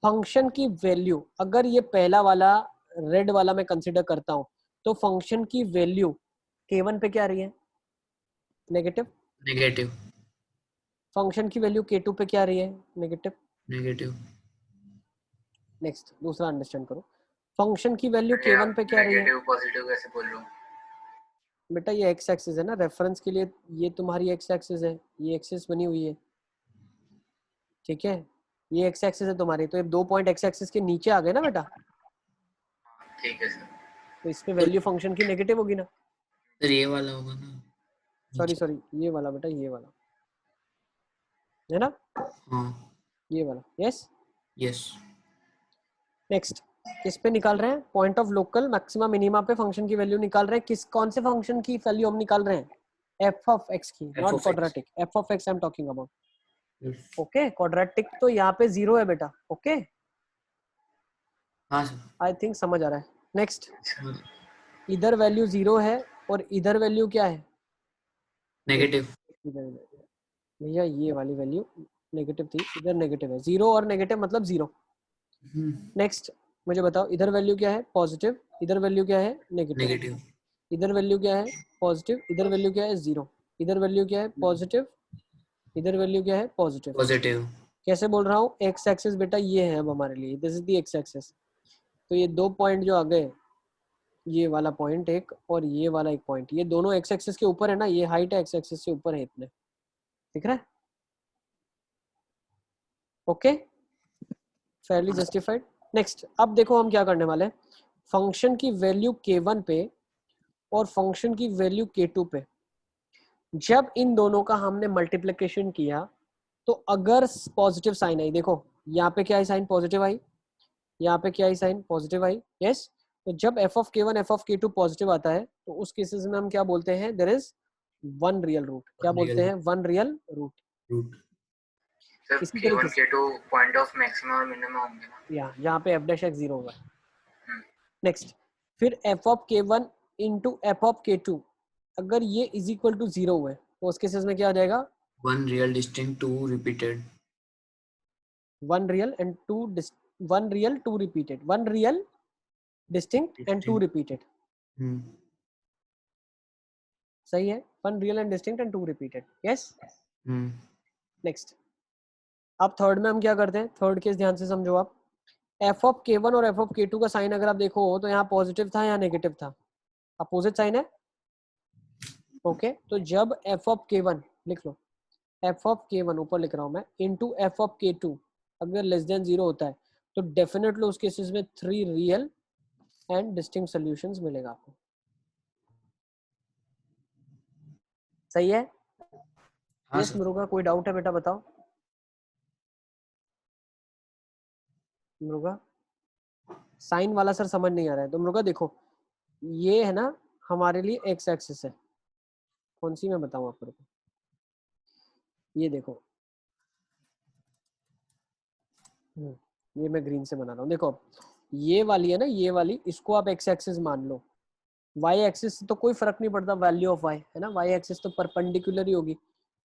फंक्शन की वैल्यू, अगर ये पहला वाला रेड वाला मैं कंसिडर करता हूं, तो फंक्शन की वैल्यू k1 पे क्या आ रही है, नेगेटिव। नेगेटिव फंक्शन की वैल्यू k2 पे क्या आ रही है, नेगेटिव। नेगेटिव नेक्स्ट दूसरा अंडरस्टैंड करो, फंक्शन की वैल्यू k1 पे क्या आ रही है, नेगेटिव पॉजिटिव कैसे बोल रहा हूँ? बेटा ये एक्स एक्सिस है ना, रेफरेंस के लिए ये तुम्हारी एक्स एक्सिस है, ये एक्सिस बनी हुई है, ठीक है, ये एक्स एक्सिस है तुम्हारी, तो ये 2 पॉइंट एक्स एक्सिस के नीचे आ गए ना बेटा, ठीक है सर। तो इसमें वैल्यू फंक्शन की नेगेटिव होगी ना। सर ये वाला होगा ना सॉरी नीचे। सॉरी, ये वाला बेटा, ये वाला है ना, हाँ ये वाला, यस। यस नेक्स्ट किस पे निकाल रहे हैं, point of local maxima minima पे फंक्शन की वैल्यू निकाल रहे हैं। किस कौन से फंक्शन की वैल्यू हम निकाल रहे हैं, एफ ऑफ एक्स की, F not of x quadratic, F of x I am talking about. Okay quadratic तो यहाँ पे 0 है बेटा, ओके हाँ सर आई थिंक समझ आ रहा है। नेक्स्ट हाँ इधर वैल्यू 0 है और इधर वैल्यू क्या है, नेगेटिव इधर भैया ये वाली वैल्यू नेगेटिव थी, इधर नेगेटिव है, 0 और नेगेटिव मतलब 0। नेक्स्ट मुझे बताओ, इधर वैल्यू क्या है, पॉजिटिव, इधर वैल्यू क्या है, नेगेटिव, नेगेटिव इधर वैल्यू क्या है, पॉजिटिव, इधर वैल्यू क्या है, 0, इधर वैल्यू क्या है, पॉजिटिव, इधर वैल्यू क्या है, पॉजिटिव। पॉजिटिव कैसे बोल रहा हूँ, एक्स एक्सिस बेटा ये है अब हमारे लिए, this is the x axis. तो ये 2 पॉइंट जो आ गए, ये वाला पॉइंट एक और ये वाला एक पॉइंट, ये दोनों एक्स एक्सिस के ऊपर है ना, ये हाइट है एक्स एक्सिस से ऊपर है इतने, दिख रहा है, ओके फेयरली जस्टिफाइड। नेक्स्ट अब देखो हम क्या करने वाले हैं, फंक्शन की वैल्यू k1 पे और फंक्शन की वैल्यू k2 पे, जब इन दोनों का हमने मल्टीप्लिकेशन किया तो अगर पॉजिटिव साइन आई, देखो यहाँ पे क्या आई साइन, पॉजिटिव आई, यहाँ पे क्या आई साइन, पॉजिटिव आई, यस। तो जब F of k1 F of k2 positive आता है तो उस केसेस में हम क्या बोलते हैं, there is one real root, क्या बोलते हैं, one real root. Root sir इसी K1 तरीके से K2 पॉइंट ऑफ मैक्सिमम और मिनिमम होंगे ना? यहाँ पे एफ डैश एक्स 0 होगा। हम्म, नेक्स्ट फिर f of k1 into f of k2, अगर ये इज इक्वल टू 0 हुए तो उस केसेस में क्या आ जाएगा, one real distinct two repeated one real and two, one real two repeated, one real distinct and two repeated, सही है, one real and distinct and two repeated, yes. Next अब थर्ड में हम क्या करते हैं, थर्ड केस ध्यान से समझो आप, एफ ऑफ k1 और एफ ऑफ k2 का साइन अगर आप देखो तो यहाँ पॉजिटिव था या नेगेटिव था, अपोजिट साइन है, ओके तो जब एफ ऑफ k1 लिख लो, एफ ऑफ k1 ऊपर लिख रहा हूँ मैं, इंटू एफ ऑफ k2 अगर लेस देन 0 होता है तो डेफिनेटली उस केसेस में 3 रियल एंड डिस्टिंक्ट सॉल्यूशंस मिलेगा आपको, सही है। हाँ यस सर मृगा, कोई डाउट है बेटा बताओ, मृगा साइन वाला सर समझ नहीं आ रहा है, तो मृगा देखो ये है ना हमारे लिए एक्स एक्सिस है, कौन सी मैं बताऊं आपको, ये देखो ये मैं ग्रीन से बना रहा हूँ, देखो ये वाली है ना, ये वाली, इसको आप एक्स एक्सिस मान लो, वाई एक्सिस तो कोई फर्क नहीं पड़ता, वैल्यू ऑफ वाई है ना, वाई एक्सिस तो परपेंडिकुलर ही होगी,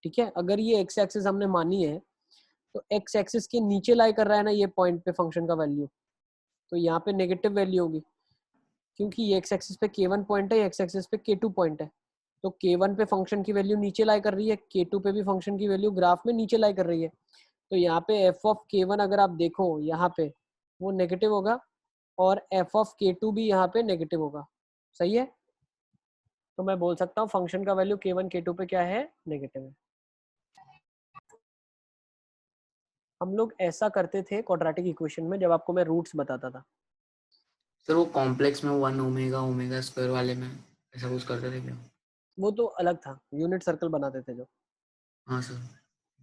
ठीक है। अगर ये एक्स एक्सिस हमने मानी है तो एक्स एक्सिस के नीचे लाई कर रहा है ना ये पॉइंट पे फंक्शन का वैल्यू, तो यहाँ पे नेगेटिव वैल्यू होगी, क्योंकि ये एक्स एक्सिस पे k1 पॉइंट है, एक्स एक्सिस पे k2 पॉइंट है, तो k1 पे फंक्शन की वैल्यू नीचे लाई कर रही है, k2 पे भी फंक्शन की वैल्यू ग्राफ में नीचे लाई कर रही है, तो यहाँ पे एफ ऑफ k1 अगर आप देखो यहाँ पे वो नेगेटिव होगा और एफ ऑफ k2 भी यहाँ पे नेगेटिव होगा, सही है। तो मैं बोल सकता हूँ फंक्शन का वैल्यू k1 k2 पे क्या है, नेगेटिव है। हम लोग ऐसा करते थे क्वाड्रेटिक इक्वेशन में जब आपको मैं रूट्स बताता था, सर वो कॉम्प्लेक्स में वन ओमेगा ओमेगा स्क्वायर वाले में ऐसा कुछ करते थे क्या? वो तो अलग था, यूनिट सर्कल बनाते थे जो, हाँ सर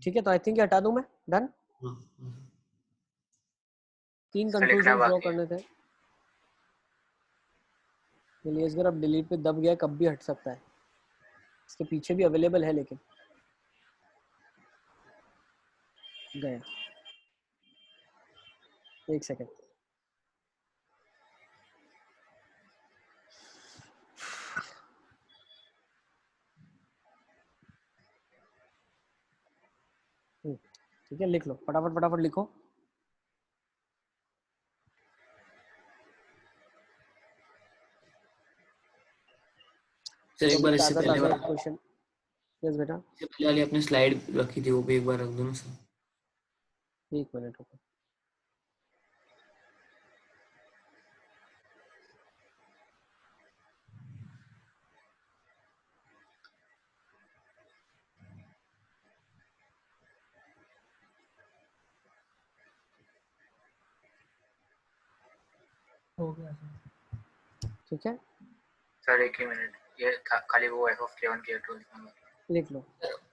ठीक है। तो आई थिंक ये हटा दूं मैं, डन। हाँ हाँ सर। 3 इसका लिखना कंक्लूजन ड्रॉ बाकी है। करने थे, अगर अब डिलीट पे दब गया कब भी हट सकता है, इसके पीछे भी अवेलेबल है लेकिन गया। एक सेकेंड, ठीक है, लिख लो फटाफट फटाफट लिखो। सर एक बार इससे ताज़ा पहले ताज़ा वाला, क्वेश्चन। यस बेटा, इससे पहले वाली आपने स्लाइड रखी थी वो भी एक बार रख दो ना सर। 1 मिनट रुको। हो गया सर। ठीक है, सर एक ही मिनट, ये खाली वो एफ ऑफ K1 K2 लिखूंगा। लिख लो।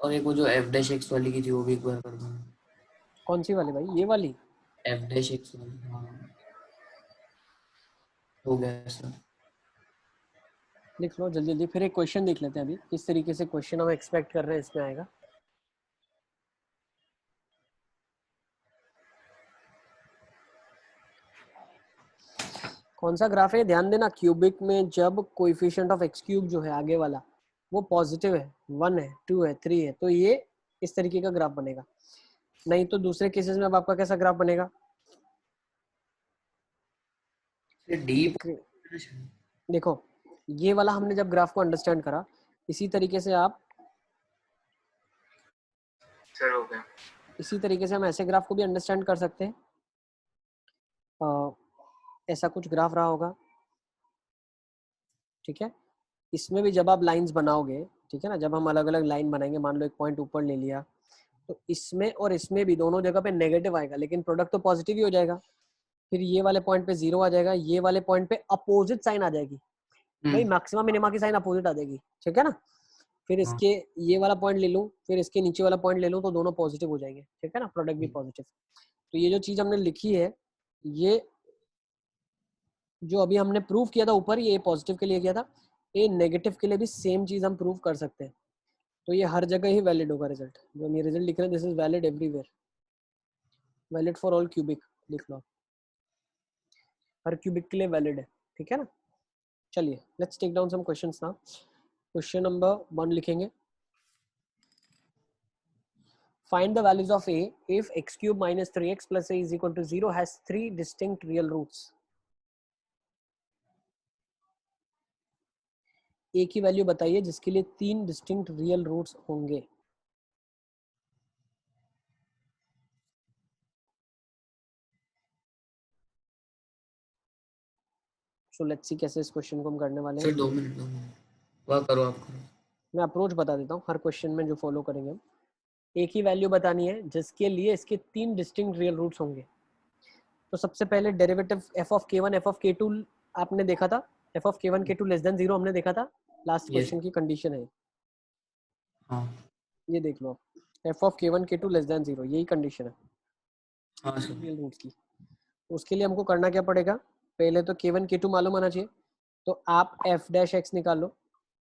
और एक वो जो एफ डैश एक्स वाली की थी वो भी एक बार कर दो। कौन सी वाली भाई? ये वाली? एफ डैश एक्स वाली, हाँ हो गया सर। लिख लो जल्दी जल्दी। फिर एक क्वेश्चन देख लेते हैं अभी, किस तरीके से क्वेश्चन हम एक्सपेक्ट कर रहे हैं इसमें आएगा। कौन सा ग्राफ है ध्यान देना। क्यूबिक में जब कोएफिशिएंट ऑफ एक्स क्यूब जो है आगे वाला वो पॉजिटिव है, 1 है, 2 है, 3 है, तो ये इस तरीके का ग्राफ बनेगा। नहीं तो दूसरे केसेस में अब आपका कैसा ग्राफ बनेगा? डीप। देखो, ये वाला हमने जब ग्राफ को अंडरस्टैंड करा, इसी तरीके से आप, सर हो गया। इसी तरीके से हम ऐसे ग्राफ को भी अंडरस्टैंड कर सकते हैं। ऐसा कुछ ग्राफ रहा होगा, ठीक है। इसमें भी जब आप लाइंस बनाओगे, ठीक है ना, जब हम अलग अलग लाइन बनाएंगे, मान लो एक पॉइंट ऊपर ले लिया, तो इसमें और इसमें भी दोनों जगह पे नेगेटिव आएगा, लेकिन प्रोडक्ट तो पॉजिटिव ही हो जाएगा। फिर ये वाले पॉइंट पे 0 आ जाएगा, ये वाले पॉइंट पे अपोजिट साइन आ जाएगी भाई, मैक्सिमम मिनिमा की साइन अपोजिट आ जाएगी, ठीक है ना। फिर इसके ये वाला पॉइंट ले लूं, फिर इसके नीचे वाला पॉइंट ले लूं, तो दोनों पॉजिटिव हो जाएंगे, ठीक है ना, प्रोडक्ट भी पॉजिटिव। तो ये जो चीज हमने लिखी है, ये जो अभी हमने प्रूव किया था ऊपर, ये पॉजिटिव के लिए किया था, ये नेगेटिव के लिए भी सेम चीज हम प्रूव कर सकते हैं। तो ये हर जगह ही वैलिड होगा रिजल्ट। जो हम ये रिजल्ट लिख रहे हैं, this is valid everywhere, valid for all cubic, लिख लो, हर क्यूबिक के लिए वैलिड है, ठीक है ना। चलिए let's take down some questions now. Question number 1 लिखेंगे। Find the values of a if x cube minus 3x plus a is equal to 0 has 3 distinct real roots. a की वैल्यू बताइए जिसके लिए 3 डिस्टिंक्ट रियल रूट्स होंगे। So let's see कैसे इस question को हम करने वाले हैं। सर 2 मिनट वह करो, आप करो। मैं अप्रोच बता देता हूँ हर क्वेश्चन में जो फॉलो करेंगे हम। a की वैल्यू बतानी है जिसके लिए इसके 3 डिस्टिंक्ट रियल रूट्स होंगे। तो सबसे पहले derivative f of k1 f of k2 आपने देखा था, f of k1 k2 less than 0 हमने देखा था, लास्ट क्वेश्चन की कंडीशन है। हाँ ये देख लो आप, f of k1 k2 less than 0, यही कंडीशन है हाँ सर। रियल रूट्स की। उसके लिए हमको करना क्या पड़ेगा, पहले तो k1 k2 मालूम होना चाहिए, तो आप f डैश x निकाल लो।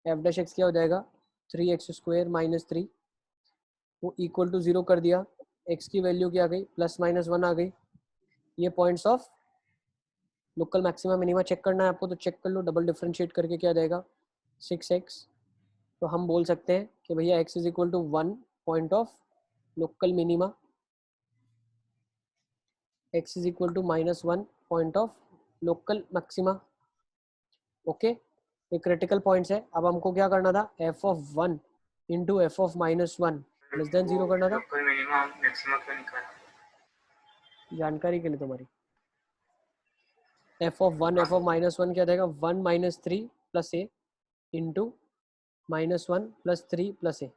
f डैश x क्या हो जाएगा, 3x स्क्वायर माइनस 3, वो इक्वल टू 0 कर दिया। x की वैल्यू क्या आ गई, प्लस माइनस 1 आ गई। ये points of local maxima minima check करना है आपको, तो चेक कर लो, डबल डिफरेंशिएट करके क्या जाएगा 6x। तो हम बोल सकते हैं कि भैया x is equal to 1 point of local minima, x is equal to -1 point of local maxima. Okay, ये क्रिटिकल पॉइंट्स है। अब हमको क्या करना था, f of 1 into f of -1 less than 0 करना था। लोकल मिनिमा मैक्सिमा क्यों निकाला? जानकारी के लिए तुम्हारी, f ऑफ 1 f ऑफ -1 क्या देगा, 1 minus 3 plus a into -1 plus 3 plus a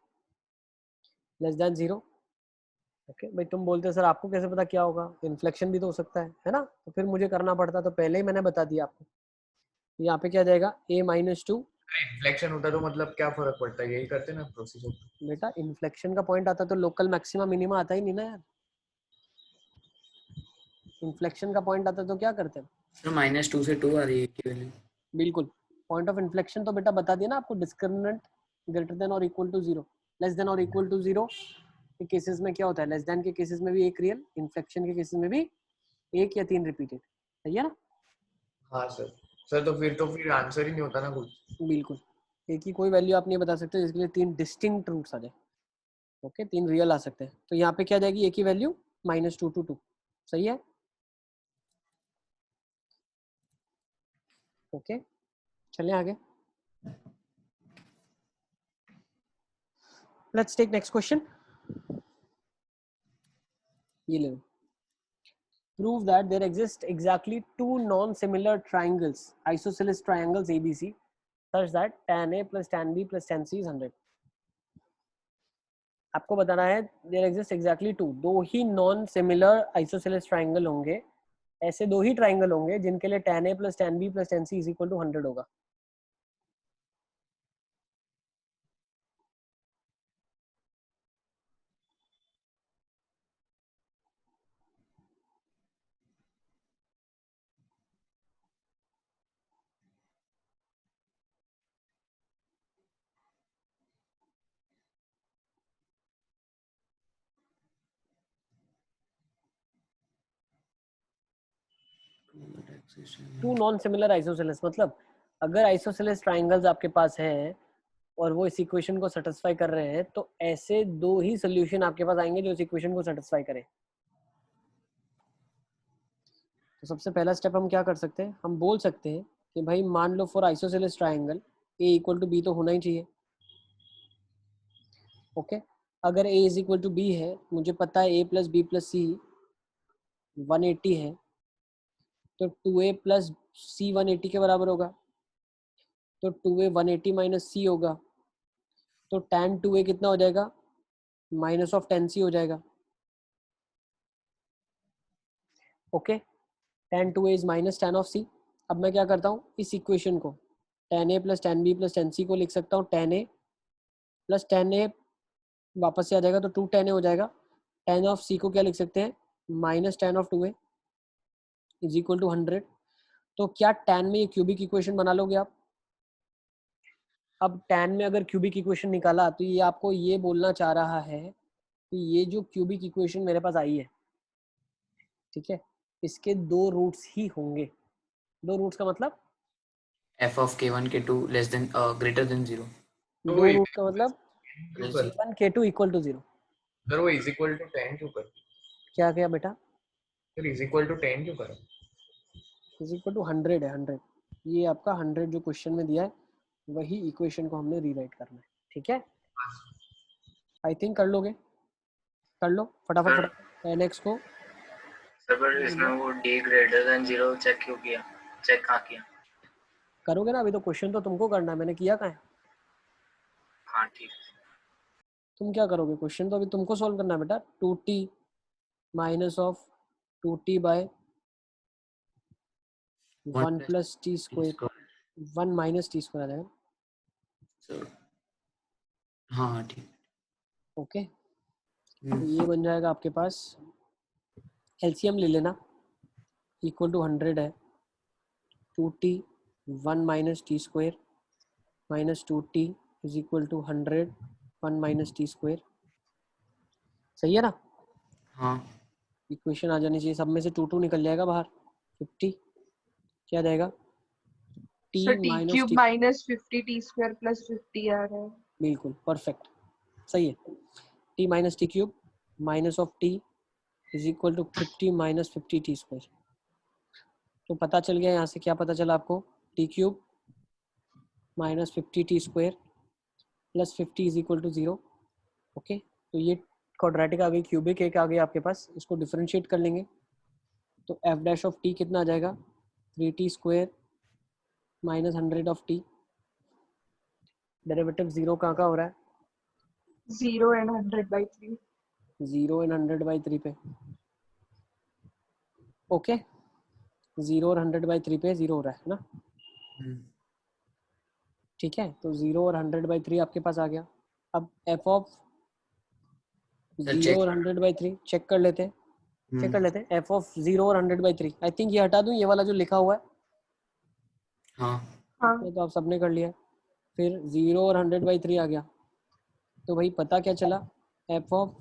less than 0। Okay भाई, तुम बोलते सर आपको कैसे पता क्या होगा, इन्फ्लेक्शन भी तो हो सकता है ना, तो फिर मुझे करना पड़ता, तो पहले ही मैंने बता दिया आपको। यहाँ पे क्या जाएगा, a -2। इन्फ्लेक्शन होता तो मतलब क्या फर्क पड़ता है, यही करते ना प्रोसीजर। बेटा इन्फ्लेक्शन का पॉइंट आता तो लोकल मैक्सिमा मिनिमा आता ही नहीं ना यार। इन्फ्लेक्शन का पॉइंट आता तो क्या करते हैं, सर -2 से 2 आ रही है की वैल्यू। बिल्कुल। पॉइंट ऑफ इन्फ्लेक्शन तो बेटा बता दिया ना आपको, डिस्क्रिमिनेंट ग्रेटर देन और इक्वल टू 0, लेस देन और इक्वल टू 0, के केसेस में क्या होता है, लेस देन के केसेस में भी एक रियल, इन्फ्लेक्शन के केसेस में भी एक या 3 रिपीटेड, सही है ना? हाँ सर तो फिर आंसर ही नहीं होता ना कुछ। बिल्कुल, एक ही कोई वैल्यू आप नहीं बता सकते जिसके लिए 3 डिस्टिंक्ट रूट्स आ जाए। ओके, 3 रियल आ सकते हैं, तो यहाँ पे क्या जाएगी, एक ही वैल्यू -2 to 2, सही है? ओके, चलें आगे। Let's take next question. ये ले लो। Prove that there exist exactly 2 non-similar triangles, isosceles triangles ABC, such that tan A plus tan B plus tan C is 100. आपको बताना है there exist exactly 2, दो ही non-similar isosceles triangle होंगे, ऐसे दो ही triangle होंगे जिनके लिए tan A plus tan B plus tan C is equal to 100 होगा। टू नॉन सिमिलर आइसोसेलेस मतलब अगर आइसोसेलेस ट्राइंगल्स आपके पास हैं और वो इस इक्वेशन को सेटिस्फाई कर रहे हैं, तो ऐसे दो ही सोल्यूशन आपके पास आएंगे जो इस इक्वेशन को सेटिस्फाई करें। तो सबसे पहला स्टेप हम क्या कर सकते हैं, हम बोल सकते हैं कि भाई मान लो for isosceles triangle a equal to B तो होना ही चाहिए। ओके, अगर a is equal to B है, मुझे पता है a plus B plus C 180 है, तो 2a प्लस सी 180 के बराबर होगा, तो 2a 180 माइनस सी होगा, तो tan 2a कितना हो जाएगा, माइनस ऑफ tan c हो जाएगा। Okay, tan 2a is minus tan of c। अब मैं क्या करता हूँ, इस इक्वेशन को tan a plus tan b plus tan c को लिख सकता हूँ tan a plus tan a वापस से आ जाएगा तो 2 tan a हो जाएगा। tan ऑफ c को क्या लिख सकते हैं, minus tan of 2a is equal to 100। तो क्या tan में ये क्यूबिक इक्वेशन बना लोगे आप? अब tan में अगर क्यूबिक इक्वेशन निकाला तो ये आपको ये बोलना चाह रहा है कि ये जो क्यूबिक इक्वेशन मेरे पास आई है, ठीक है, इसके दो रूट्स ही होंगे। दो रूट्स का मतलब f of k1 k2 less than greater than 0 तो दो रूट का मतलब क्यों कर k1 k2 equal to 0। Sir वो इज इक्वल टू 10 क्यों कर क्या क्या बेटा, सर इज इक्वल टू 10 क्यों कर इज इक्वल टू 100 है, 100। ये आपका 100 जो क्वेश्चन में दिया है वही इक्वेशन को हमने रीराइट करना है, ठीक है? आई थिंक कर लोगे, कर लो फटाफट फटाफट nx को। सर पर इसमें वो d ग्रेटर देन 0 चेक क्यों किया, चेक कहाँ किया? करोगे ना, अभी तो क्वेश्चन तो तुमको करना है, मैंने किया कहाँ है? हाँ ठीक है। तुम क्या करोगे, क्वेश्चन तो अभी तुमको सॉल्व करना है बेटा। 2t minus of 2t by 1 plus t square, 1 minus t square आ जाएगा। So, हाँ हाँ ठीक। ओके, तो ये बन जाएगा आपके पास, एलसीएम ले लेना, इक्वल टू 100 है, 2t 1 minus t square minus 2t is equal to 100 1 minus t square, सही है ना? हाँ इक्वेशन आ जानी चाहिए, सब में से 2 निकल जाएगा बाहर, 50 क्या जाएगा, t sir t minus cube t, minus 50 t square plus 50 आ रहा है। बिल्कुल परफेक्ट, सही है। t minus t cube minus of t is equal to 50 minus 50 t square. तो पता चल गया यहाँ से, क्या पता चला आपको, t cube minus 50 t square plus 50 is equal to 0। Okay, तो ये क्वाड्रेटिक आ गई, क्यूबिक एक आ गई आपके पास, इसको डिफरेंशिएट कर लेंगे तो एफ डैश ऑफ टी कितना आ जाएगा, 3t square minus 100 of T. Derivative 0 कहाँ का हो रहा है, 0 एंड 100/3। 0 एंड 100/3 पे। ओके, 0 और 100/3 पे 0 हो रहा है ना, ठीक है? तो 0 और 100/3 आपके पास आ गया। अब एफ ऑफ 0 और 100/3 चेक कर लेते हैं, चेक कर लेते हैं। एफ ऑफ 0 और 100/3, आई थिंक ये हटा दूं, ये वाला जो लिखा हुआ है, हाँ हाँ ये तो आप सबने कर लिया है। फिर 0 और 100/3 आ गया, तो भाई पता क्या चला, एफ ऑफ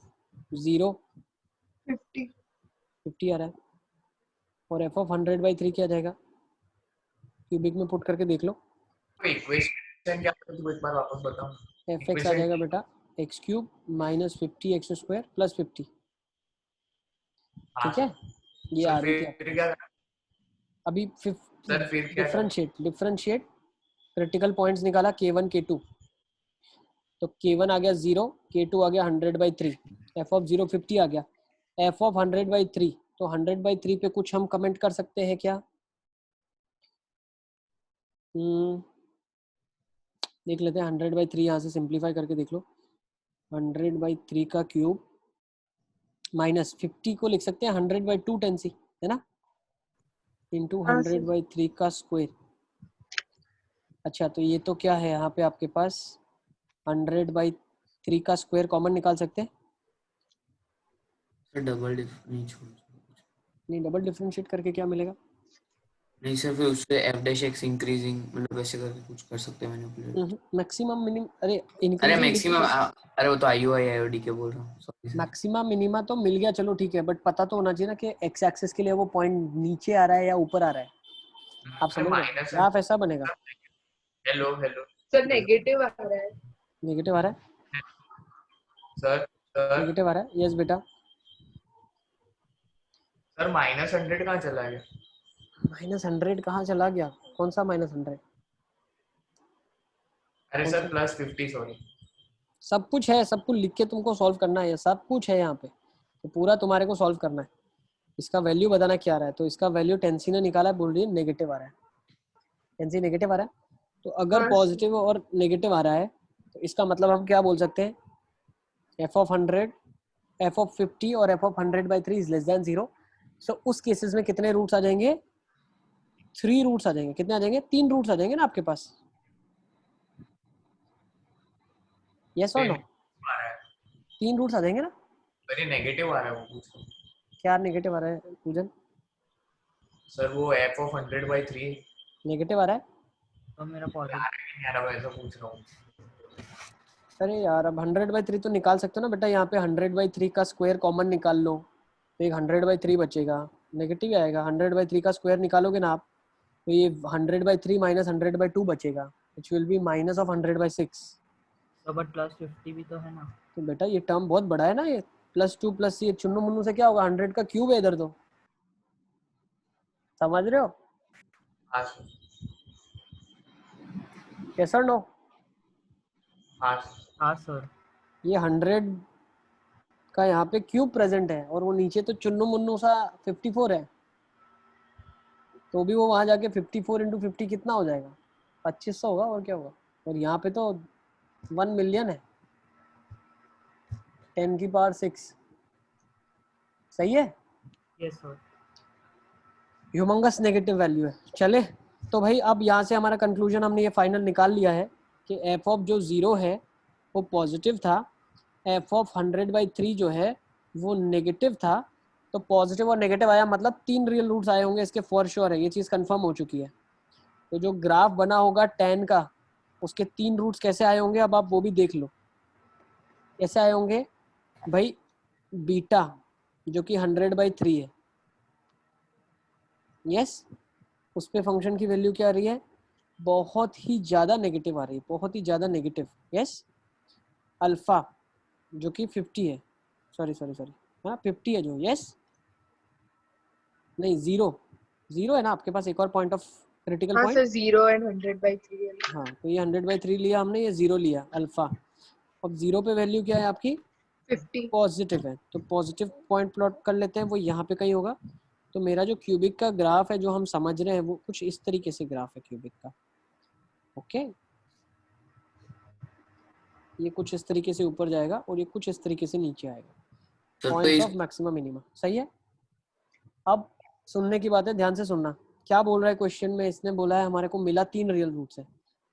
0 50 50 आ रहा है, और एफ ऑफ 100/3 क्या आ जाएगा, क्यूबिक में पुट करके देख लो। इक्वेशन क्या है तो एक बार वापस बताओ। एफ एक्स आ जाएगा बेटा x cube minus 50x² plus 50, ठीक है, ये आ रही थी आपको। फिर क्या अभी सर फिर क्या डिफरेंशिएट क्रिटिकल पॉइंट्स निकाला K1 K2, तो K1 आ गया 0, K2 आ गया 100/3, एफ ऑफ 0 50 आ गया, एफ ऑफ 100/3, तो 100/3 पे कुछ हम कमेंट कर सकते हैं क्या? देख लेते हैं 100/3, यहाँ से सिंप्लीफाई करके देख लो। 100/3 का क्यूब माइनस 50 को लिख सकते हैं 100/2 10c, है ना, इंटू हाँ सर 100/3 का स्क्वायर। अच्छा तो ये तो क्या है यहाँ पे आपके पास 100/3 का स्क्वायर कॉमन निकाल सकते हैं? सर डबल डिफ नहीं छोड़, नहीं, डबल डिफरेंशिएट करके क्या मिलेगा? नहीं सर फिर उससे एफ डैश एक्स इंक्रीजिंग मतलब ऐसे करके कुछ कर सकते हैं मैनिपुलेट। मैक्सिमम मिनिमम, अरे अरे इंक्रीजिंग मैक्सिमम, अरे वो तो आईओडी के बोल रहा हूँ, सॉरी सर। मैक्सिमम मिनिमा तो मिल गया, चलो ठीक है, बट पता तो होना चाहिए ना कि एक्स एक्सिस के लिए वो पॉइंट नीचे आ रहा है या ऊपर आ रहा है, आप समझ रहे हो? ग्राफ ऐसा बनेगा। हेलो हेलो सर नेगेटिव आ रहा है। नेगेटिव आ रहा है, सर सर नेगेटिव आ रहा है, यस बेटा। सर -100 कहाँ चला गया? -100 कहाँ चला गया? कौन सा -100? अरे कौन सर सा? +50 सॉरी। सब कुछ है, सब कुछ लिख के तुमको सॉल्व करना है, सब कुछ है यहाँ पे, तो पूरा तुम्हारे को सॉल्व करना है। इसका वैल्यू बताना क्या आ रहा है, तो इसका वैल्यू टेंसी ने निकाला है, बोल रही है नेगेटिव आ रहा है, टेंसी नेगेटिव आ रहा है। तो अगर हाँ पॉजिटिव और नेगेटिव आ रहा है तो इसका मतलब हम क्या बोल सकते हैं, एफ ऑफ 100, एफ ऑफ 50 और F of 100/3 is less than 0। सो उस केसेस में कितने रूट्स आ जाएंगे? 3 रूट्स आ जाएंगे। कितने आ जाएंगे? 3 रूट्स आ जाएंगे ना आपके पास, यस और नो? आ रहा है 3 रूट्स आ जाएंगे ना? मेरे नेगेटिव आ रहा है वो पूछ रहा हूँ। क्या नेगेटिव आ रहा है पूजन? सर वो f of 100/3 नेगेटिव आ रहा है? तो मेरा आ पॉजिटिव। रहा है नहीं आ रहा, वैसा पूछ रहा हूँ। अरे यार अब 100/3 तो निकाल सकते हो ना बेटा, यहाँ पे 100/3 का स्क्वायर कॉमन निकाल लो, तो एक 100/3 बचेगा, नेगेटिव ही आएगा। 100/3 का स्क्वायर निकालोगे ना आप, तो ये 100/3 माइनस 100/2 बचेगा, which will be minus of 100/6। तो बट +50 भी तो है ना। तो बेटा ये टर्म बहुत बड़ा है ना, ये +2 प्लस ये चुन्नू मुन्नू से क्या होगा, 100 का क्यूब है इधर, तो समझ रहे हो? हाँ सर कैसा नो? हाँ सर। हाँ सर। ये 100 का यहाँ पे क्यूब प्रेजेंट है, और वो नीचे तो चुन्नू मुन्नू सा 54 है, तो भी वो वहां जाके 54 इंटू 50 कितना हो जाएगा? 2500 होगा, और क्या होगा? और यहाँ पे तो 1 मिलियन है, 10⁶ सही है, yes sir. Humongous negative value है। चले तो भाई अब यहाँ से हमारा कंक्लूजन हमने ये फाइनल निकाल लिया है कि एफ ऑफ जो 0 है वो पॉजिटिव था, एफ ऑफ 100/3 जो है वो नेगेटिव था। तो पॉजिटिव और नेगेटिव आया मतलब 3 रियल रूट्स आए होंगे इसके, फॉर श्योर है, ये चीज़ कंफर्म हो चुकी है। तो जो ग्राफ बना होगा tan का, उसके 3 रूट्स कैसे आए होंगे अब आप वो भी देख लो। कैसे आए होंगे भाई? बीटा जो कि 100/3 है, यस, उस पे फंक्शन की वैल्यू क्या आ रही है? बहुत ही ज़्यादा नेगेटिव आ रही है, बहुत ही ज़्यादा नेगेटिव, यस। अल्फा जो कि 50 है, सॉरी हाँ 50 है जो, यस, नहीं 0 है ना आपके पास, एक और पॉइंट ऑफ क्रिटिकल हाँ पॉइंट। सर 0 and 100/3 है। हाँ तो ये 100/3 लिया हमने, ये 0 लिया अल्फा। अब 0 पे वैल्यू क्या है आपकी? 50 पॉजिटिव है, तो पॉजिटिव पॉइंट प्लॉट कर लेते हैं, वो यहाँ पे कहीं होगा। तो मेरा जो क्यूबिक का ग्राफ है जो हम समझ रहे हैं वो कुछ इस तरीके से ग्राफ है क्यूबिक का, ओके। ये कुछ इस तरीके से ऊपर जाएगा और ये कुछ इस तरीके से नीचे आएगा, सर तो पॉइंट्स इस ऑफ मैक्सिमम मिनिमा, सही है। अब सुनने की बात है, ध्यान से सुनना। क्या बोल रहा है क्वेश्चन में? इसने बोला है हमारे को मिला 3 रियल रूट्स है।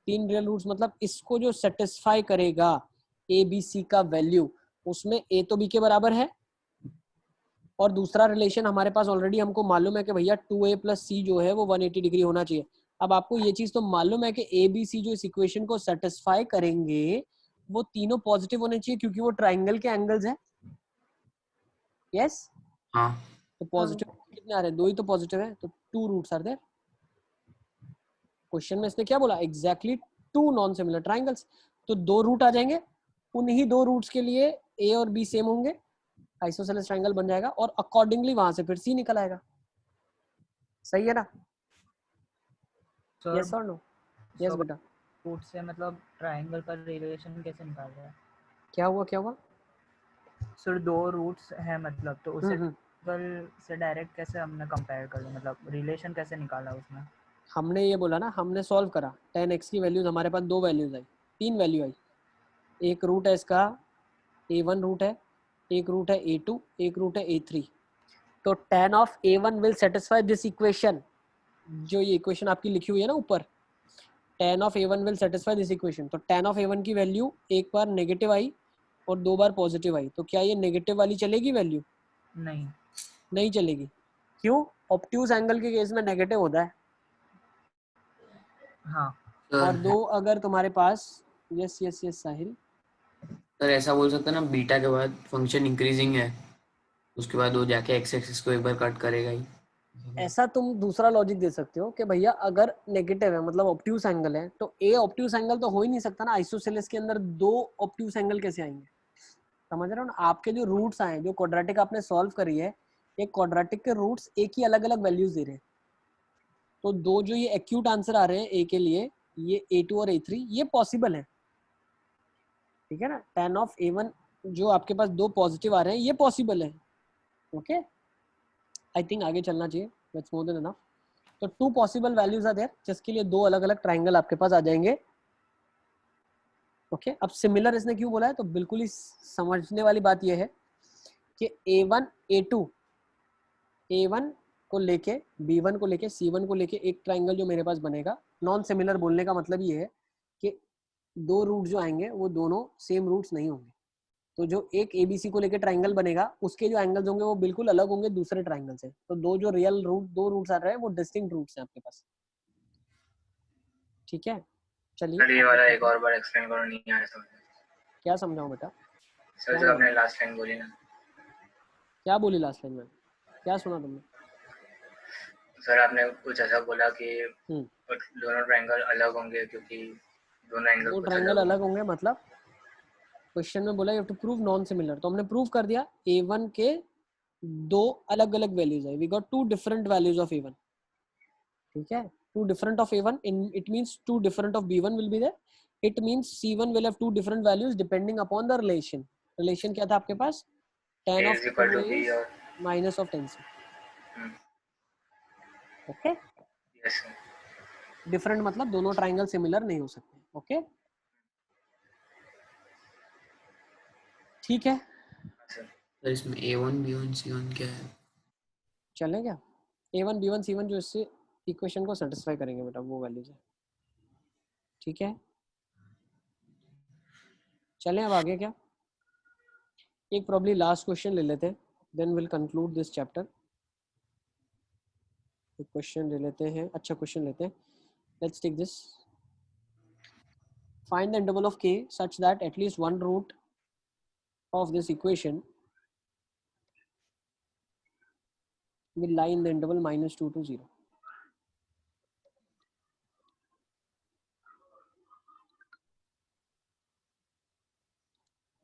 3 रियल रूट्स मतलब इसको जो सेटिस्फाई करेगा ए बी सी का वैल्यू, उसमें ए तो बी के बराबर है, और दूसरा रिलेशन हमारे पास ऑलरेडी हमको मालूम है कि भैया 2a + c जो है वो 180 डिग्री होना चाहिए। अब आपको ये चीज तो मालूम है कि ए बी सी जो इस इक्वेशन को सेटिस्फाई करेंगे वो तीनों पॉजिटिव होने चाहिए, क्योंकि वो ट्राइंगल के एंगल्स है, यस, हाँ तो पॉजिटिव कितने आ रहे हैं? 2 ही तो पॉजिटिव है, तो 2 रूट्स आर देयर। क्वेश्चन में इसने क्या बोला? एग्जैक्टली 2 नॉन सिमिलर ट्राइंगल्स, तो 2 रूट आ जाएंगे, उन्हीं 2 रूट्स के लिए ए और बी सेम होंगे, आइसोसेलेस ट्राइंगल बन जाएगा, और अकॉर्डिंगली वहां से फिर सी निकल आएगा। सही है ना? सर यस और नो? यस बेटा। रूट से मतलब ट्राइंगल का रिलेशन कैसे निकाल रहा है? क्या हुआ, क्या हुआ? सर 2 रूट्स है मतलब, तो उसे हम्म। ट्राइंगल से डायरेक्ट कैसे हमने कंपेयर कर लिया, मतलब रिलेशन कैसे निकाला उसमें? हमने ये बोला ना, हमने सॉल्व करा, 10x की वैल्यूज हमारे पास 2 वैल्यूज आई, 3 वैल्यू आई। एक रूट है इसका a1 रूट है, एक रूट है a2, एक रूट है a3। तो tan of a1 will satisfy this equation, जो ये इक्वेशन आपकी लिखी हुई है ना ऊपर, tan of a1 will satisfy this equation. तो tan ऑफ a1 की वैल्यू एक बार नेगेटिव आई और 2 बार पॉजिटिव आई, तो क्या ये नेगेटिव वाली चलेगी वैल्यू? नहीं। नहीं चलेगी। क्यों? ऑब्ट्यूज एंगल के केस में नेगेटिव होता है। हाँ और सर। 2 अगर तुम्हारे पास, yes yes yes Sahil, sir ऐसा बोल सकते हैं ना, बीटा के बाद फंक्शन इंक्रीजिंग है, उसके बाद वो जाके एक्स एक्सिस को एक बार कट करेगा ही। ऐसा तुम दूसरा लॉजिक दे सकते हो कि भैया अगर नेगेटिव है मतलब ऑब्ट्यूज एंगल है, तो ए ऑब्ट्यूज एंगल तो हो ही नहीं सकता ना, आइसोसेलेस के अंदर 2 ऑब्ट्यूज एंगल कैसे आएंगे? समझ रहे हो ना? आपके जो रूट्स आए, जो क्वाड्रेटिक आपने सॉल्व करी है, ये क्वाड्रेटिक के रूट्स एक ही अलग अलग वैल्यूज दे रहे हैं। तो 2 जो ये एक्यूट आंसर आ रहे हैं ए के लिए, ये a2 और a3, ये पॉसिबल है। ठीक है ना? tan ऑफ a1 जो आपके पास 2 पॉजिटिव आ रहे हैं, ये पॉसिबल है। ओके, आई थिंक आगे चलना चाहिए, दैट्स मोर देन एनफ। तो 2 पॉसिबल वैल्यूज आर देयर, जिसके लिए 2 अलग अलग ट्राइंगल आपके पास आ जाएंगे। ओके, अब सिमिलर इसने क्यों बोला है, तो बिल्कुल ही समझने वाली बात यह है कि a1 a2, a1 को लेके b1 को लेके c1 को लेके एक ट्राइंगल जो मेरे पास बनेगा, नॉन सिमिलर बोलने का मतलब ये है कि 2 रूट जो आएंगे वो दोनों सेम रूट्स नहीं होंगे। तो जो एक ABC को लेके ट्राइंगल बनेगा, उसके जो एंगल्स होंगे वो बिल्कुल अलग होंगे दूसरे ट्राइंगल से। तो 2 जो रियल रूट 2 रूट्स आ रहे हैं वो डिस्टिंक्ट रूट्स हैं आपके पास। ठीक है, चलिए सर ये आगे वाला चलते एक हैं। और बार एक्सप्लेन करो, नहीं आया समझ। क्या समझाऊं बेटा? सर क्या जो नहीं आपने आया? लास्ट लाइन बोली ना, क्या बोली लास्ट लाइन में? क्या सुना तुमने? सर आपने कुछ ऐसा बोला कि हम्म, दोनों ट्रायंगल अलग होंगे क्योंकि दोनों एंगल 2 कुछ अलग ट्राइंगल अलग होंगे। होंगे मतलब क्वेश्चन में बोला you have to prove non similar, तो हमने प्रूव कर दिया। a1 के 2 अलग अलग वैल्यूज है, we got 2 different values of a1। ठीक है, 2 different of a1 in it means 2 different of b1 will be there, it means c1 will have 2 different values depending upon the relation क्या था आपके पास? tan A of is equal a2 to B is और minus of tan c। Okay, yes sir. Different मतलब दोनों triangle similar नहीं हो सकते। ओके, ठीक है, सर इसमें A1 B1 C1 क्या है? चलें क्या? a1 b1 c1 जो इससे इक्वेशन को सेटिस्फाई करेंगे बेटा, वो वैल्यूज है। ठीक है, चलें अब आगे क्या, एक प्रॉब्ली लास्ट क्वेश्चन ले लेते हैं, then will conclude this chapter. एक क्वेश्चन ले लेते हैं, अच्छा क्वेश्चन लेते हैं। Let's take this, find the interval of k such that at least one root of this equation will lie in the interval -2 to 0।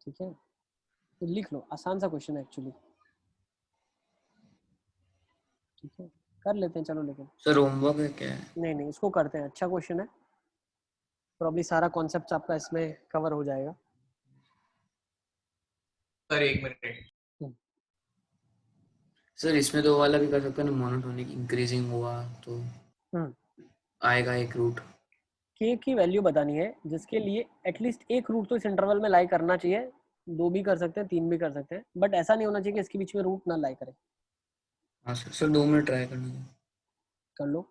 ठीक है, तो लिख लो, आसान सा क्वेश्चन है एक्चुअली। ठीक है, कर लेते हैं चलो, लेकिन सर होमवर्क है क्या है? नहीं नहीं, इसको करते हैं, अच्छा क्वेश्चन है, प्रॉब्ली सारा कॉन्सेप्ट आपका इसमें कवर हो जाएगा। सर एक मिनट। सर इसमें तो वो वाला भी कर सकते हैं ना, मोनोटोनिक इंक्रीजिंग हुआ तो आएगा एक रूट। k की वैल्यू बतानी है जिसके लिए एटलीस्ट एक रूट तो इस इंटरवल में लाई करना चाहिए, 2 भी कर सकते हैं, 3 भी कर सकते हैं, बट ऐसा नहीं होना चाहिए कि इसके बीच में रूट ना लाई करे। हाँ सर, सर 2 मिनट ट्राई करना है। कर लो।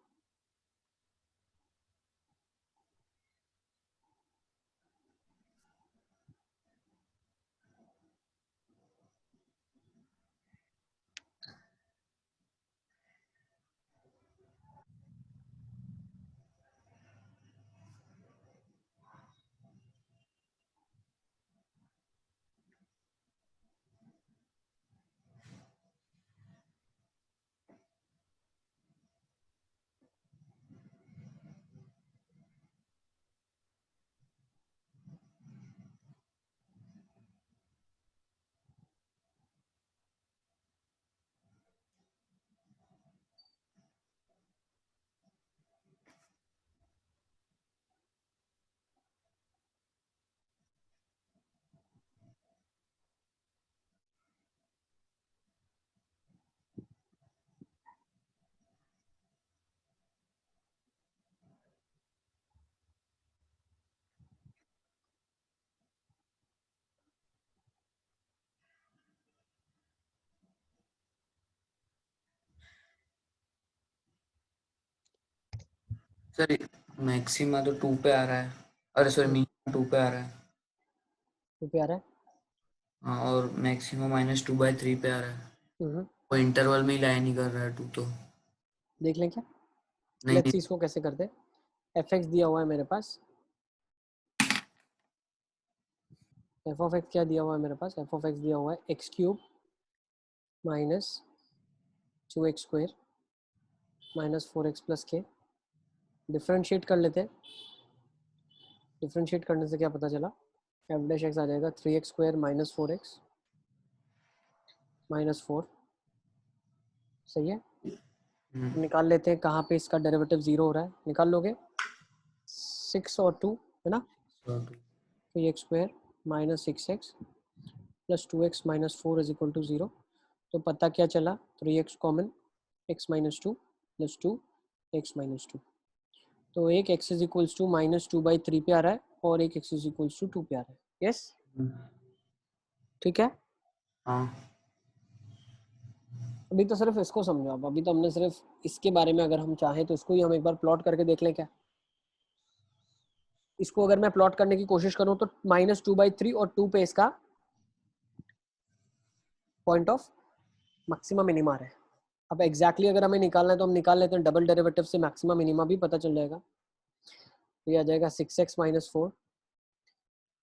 सर मैक्सिमा तो 2 पे आ रहा है, अरे सॉरी मिनिमम 2 पे आ रहा है। 2 पे आ रहा है। हाँ, और मैक्सिमम -2/3 पे आ रहा है। हम्म, वो इंटरवल में ही लाया नहीं कर रहा है 2 तो। देख लें क्या? नहीं लेट्स नहीं सी इसको कैसे करते हैं। एफ एक्स दिया हुआ है मेरे पास, एफ ऑफ एक्स क्या दिया हुआ है मेरे पास, एफ ऑफ एक्स दिया हुआ है x cube minus 2x² minus 4x plus के। डिफ्रेंशिएट कर लेते हैं। डिफ्रेंशिएट करने से क्या पता चला, एफ डैश एक्स आ जाएगा 3x² माइनस 4x माइनस 4। सही है। निकाल लेते हैं कहाँ पे इसका डेरिवेटिव 0 हो रहा है, निकाल लोगे। 6 और 2 है ना, 3x² minus 6x plus 2x minus 4 is equal to 0। तो पता क्या चला, 3x common, x minus 2 plus 2 x minus 2। तो एक x इज इक्वल्स टू -2/3 पे आ रहा है और एक x इज इक्वल्स टू 2 पे आ रहा है। यस, ठीक है। हाँ अभी तो सिर्फ इसको समझो आप, अभी तो हमने सिर्फ इसके बारे में, अगर हम चाहें तो इसको ही हम एक बार प्लॉट करके देख लें क्या। इसको अगर मैं प्लॉट करने की कोशिश करूं तो -2/3 और 2 पे इसका पॉइंट ऑफ मैक्सिमा मिनिमा है। अब एग्जैक्टली अगर हमें निकालना है तो हम निकाल लेते हैं, डबल डेरिवेटिव से मैक्सिमा मिनिमा भी पता चल जाएगा। तो ये आ जाएगा 6x माइनस 4।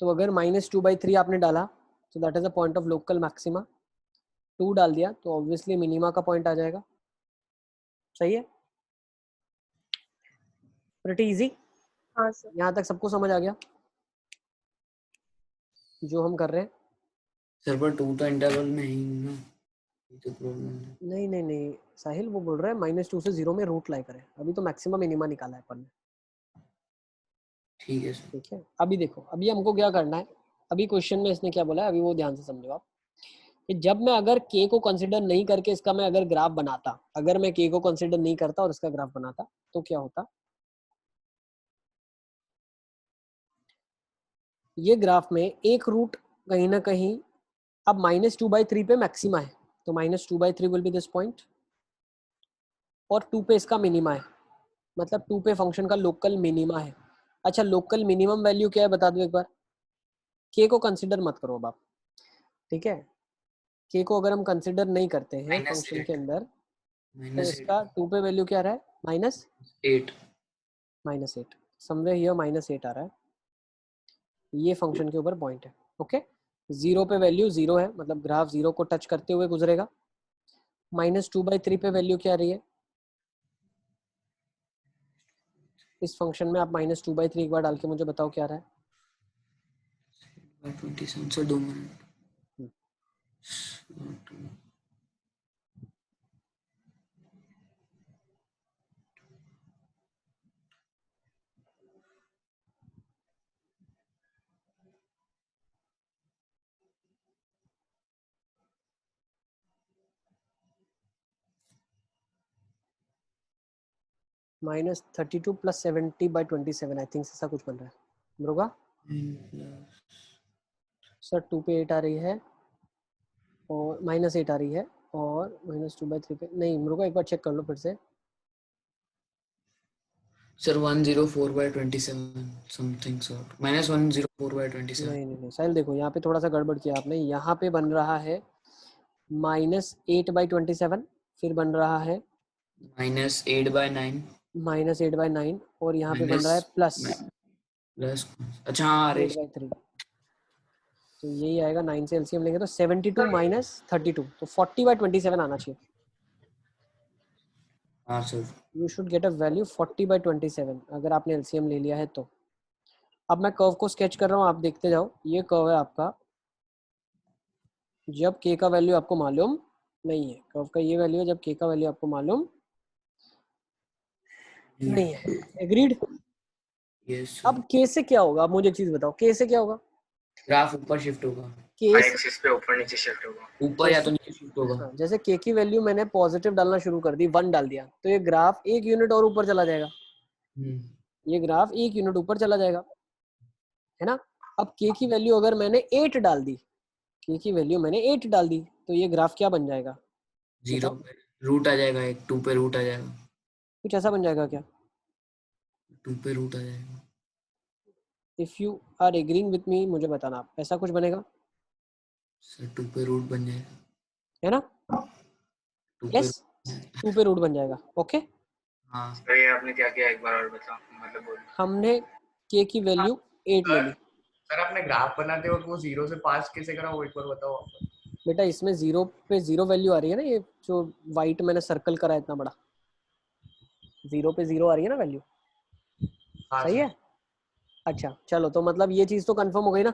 तो अगर -2/3 आपने डाला तो that is a point of local maxima, 2 डाल दिया तो ऑब्वियसली मिनिमा का पॉइंट आ जाएगा। सही है, प्रीटी इजी। हाँ सर। यहाँ तक सबको समझ आ गया जो हम कर रहे हैं? सर पर 2 तो इंटरवल में ही ना, ये तो प्रॉब्लम है। नहीं नहीं नहीं साहिल, वो बोल रहा है -2 से 0 में रूट लाई करें। अभी तो मैक्सिमा मिनिमा निकाला है अपन ने। ठीक है सर। ठीक है, अभी देखो, अभी हमको क्या करना है। अभी क्वेश्चन में इसने क्या बोला है, अभी वो ध्यान से समझो आप। कि जब मैं अगर k को कंसिडर नहीं करके इसका मैं अगर ग्राफ बनाता, अगर मैं k को कंसिडर नहीं करता और इसका ग्राफ बनाता तो क्या होता। ये ग्राफ में एक रूट कहीं ना कहीं, अब -2/3 पे मैक्सिमा है तो -2/3 विल बी दिस पॉइंट, और 2 पे इसका मिनिमा है, मतलब 2 पे फंक्शन का लोकल मिनिमा है। अच्छा, लोकल मिनिमम वैल्यू क्या है बता दो एक बार। k को कंसिडर मत करो अब आप, ठीक है। k को अगर हम कंसिडर नहीं करते हैं फंक्शन के -8 अंदर तो -8 इसका 2 पे वैल्यू क्या रहा है,8 -8 समवेयर हियर -8 आ रहा है। ये फंक्शन के ऊपर पॉइंट है। ओके, 0 पे वैल्यू 0 है, मतलब ग्राफ 0 को टच करते हुए गुजरेगा। -2/3 पे वैल्यू क्या रही है इस फंक्शन में, आप -2/3 एक बार डाल के मुझे बताओ क्या रहा है। 27 सर 2 मिनट। -32 + 70/27 आई थिंक ऐसा कुछ बन रहा है मृगा। सर 2 पे 8 आ रही है और -8 आ रही है, और -2/3 पे नहीं मृगा, एक बार चेक कर लो फिर से। Sir 104/27 something sort, -104/27। नहीं नहीं नहीं साहिल, देखो यहाँ पे थोड़ा सा गड़बड़ किया आपने। यहाँ पे बन रहा है -8/27, फिर बन रहा है -8/9 -8/9, और यहाँ पे बन माइनस रहा है प्लस प्लस। अच्छा हाँ अरे 8/3। तो यही आएगा, 9 से एलसीएम लेंगे तो 72 - 32, तो 40/27 आना चाहिए। हाँ sir. You should get a value 40/27 अगर आपने एलसीएम ले लिया है तो। अब मैं कर्व को स्केच कर रहा हूँ, आप देखते जाओ। ये कर्व है आपका, जब k का वैल्यू आपको मालूम नहीं है, कर्व का ये वैल्यू है जब k का वैल्यू आपको मालूम नहीं है। एग्रीड। यस अब सर। k से क्या होगा, आप मुझे एक चीज बताओ, k से क्या होगा। ग्राफ ऊपर शिफ्ट होगा, k y से, एक्सिस पे ऊपर नीचे शिफ्ट होगा। ऊपर या तो नीचे शिफ्ट होगा। हाँ, जैसे k की वैल्यू मैंने पॉजिटिव डालना शुरू कर दी, 1 डाल दिया, तो ये ग्राफ 1 यूनिट और ऊपर चला जाएगा। ये ग्राफ 1 यूनिट ऊपर चला जाएगा, है ना। अब k की वैल्यू अगर मैंने 8 डाल दी, k की वैल्यू मैंने 8 डाल दी, तो ये ग्राफ क्या बन जाएगा 0 बताओ। पे रूट आ जाएगा, एक 2 पे रूट आ जाएगा। कुछ ऐसा बन जाएगा क्या। 2 पे रूट आ जाएगा। If you are agreeing with me मुझे बताना आप, ऐसा कुछ बनेगा सर 2 पे रूट बन जाएगा। है ना? 2 पे यस, 2 पे रूट बन जाएगा। ओके, हाँ सर ये आपने क्या किया एक बार और बताओ, मतलब बोलो। हमने k की वैल्यू 8 ले ली। सर आपने ग्राफ बनाते वक्त वो 0 से 5 कैसे करा वो एक बार बताओ आप। बेटा इसमें 0 पे 0 वैल्यू आ रही है ना, ये जो वाइट मैंने सर्कल करा है इतना बड़ा, 0 पे 0 आ रही है ना वैल्यू। हाँ सही सर। है। अच्छा चलो, तो मतलब ये चीज तो कंफर्म हो गई ना।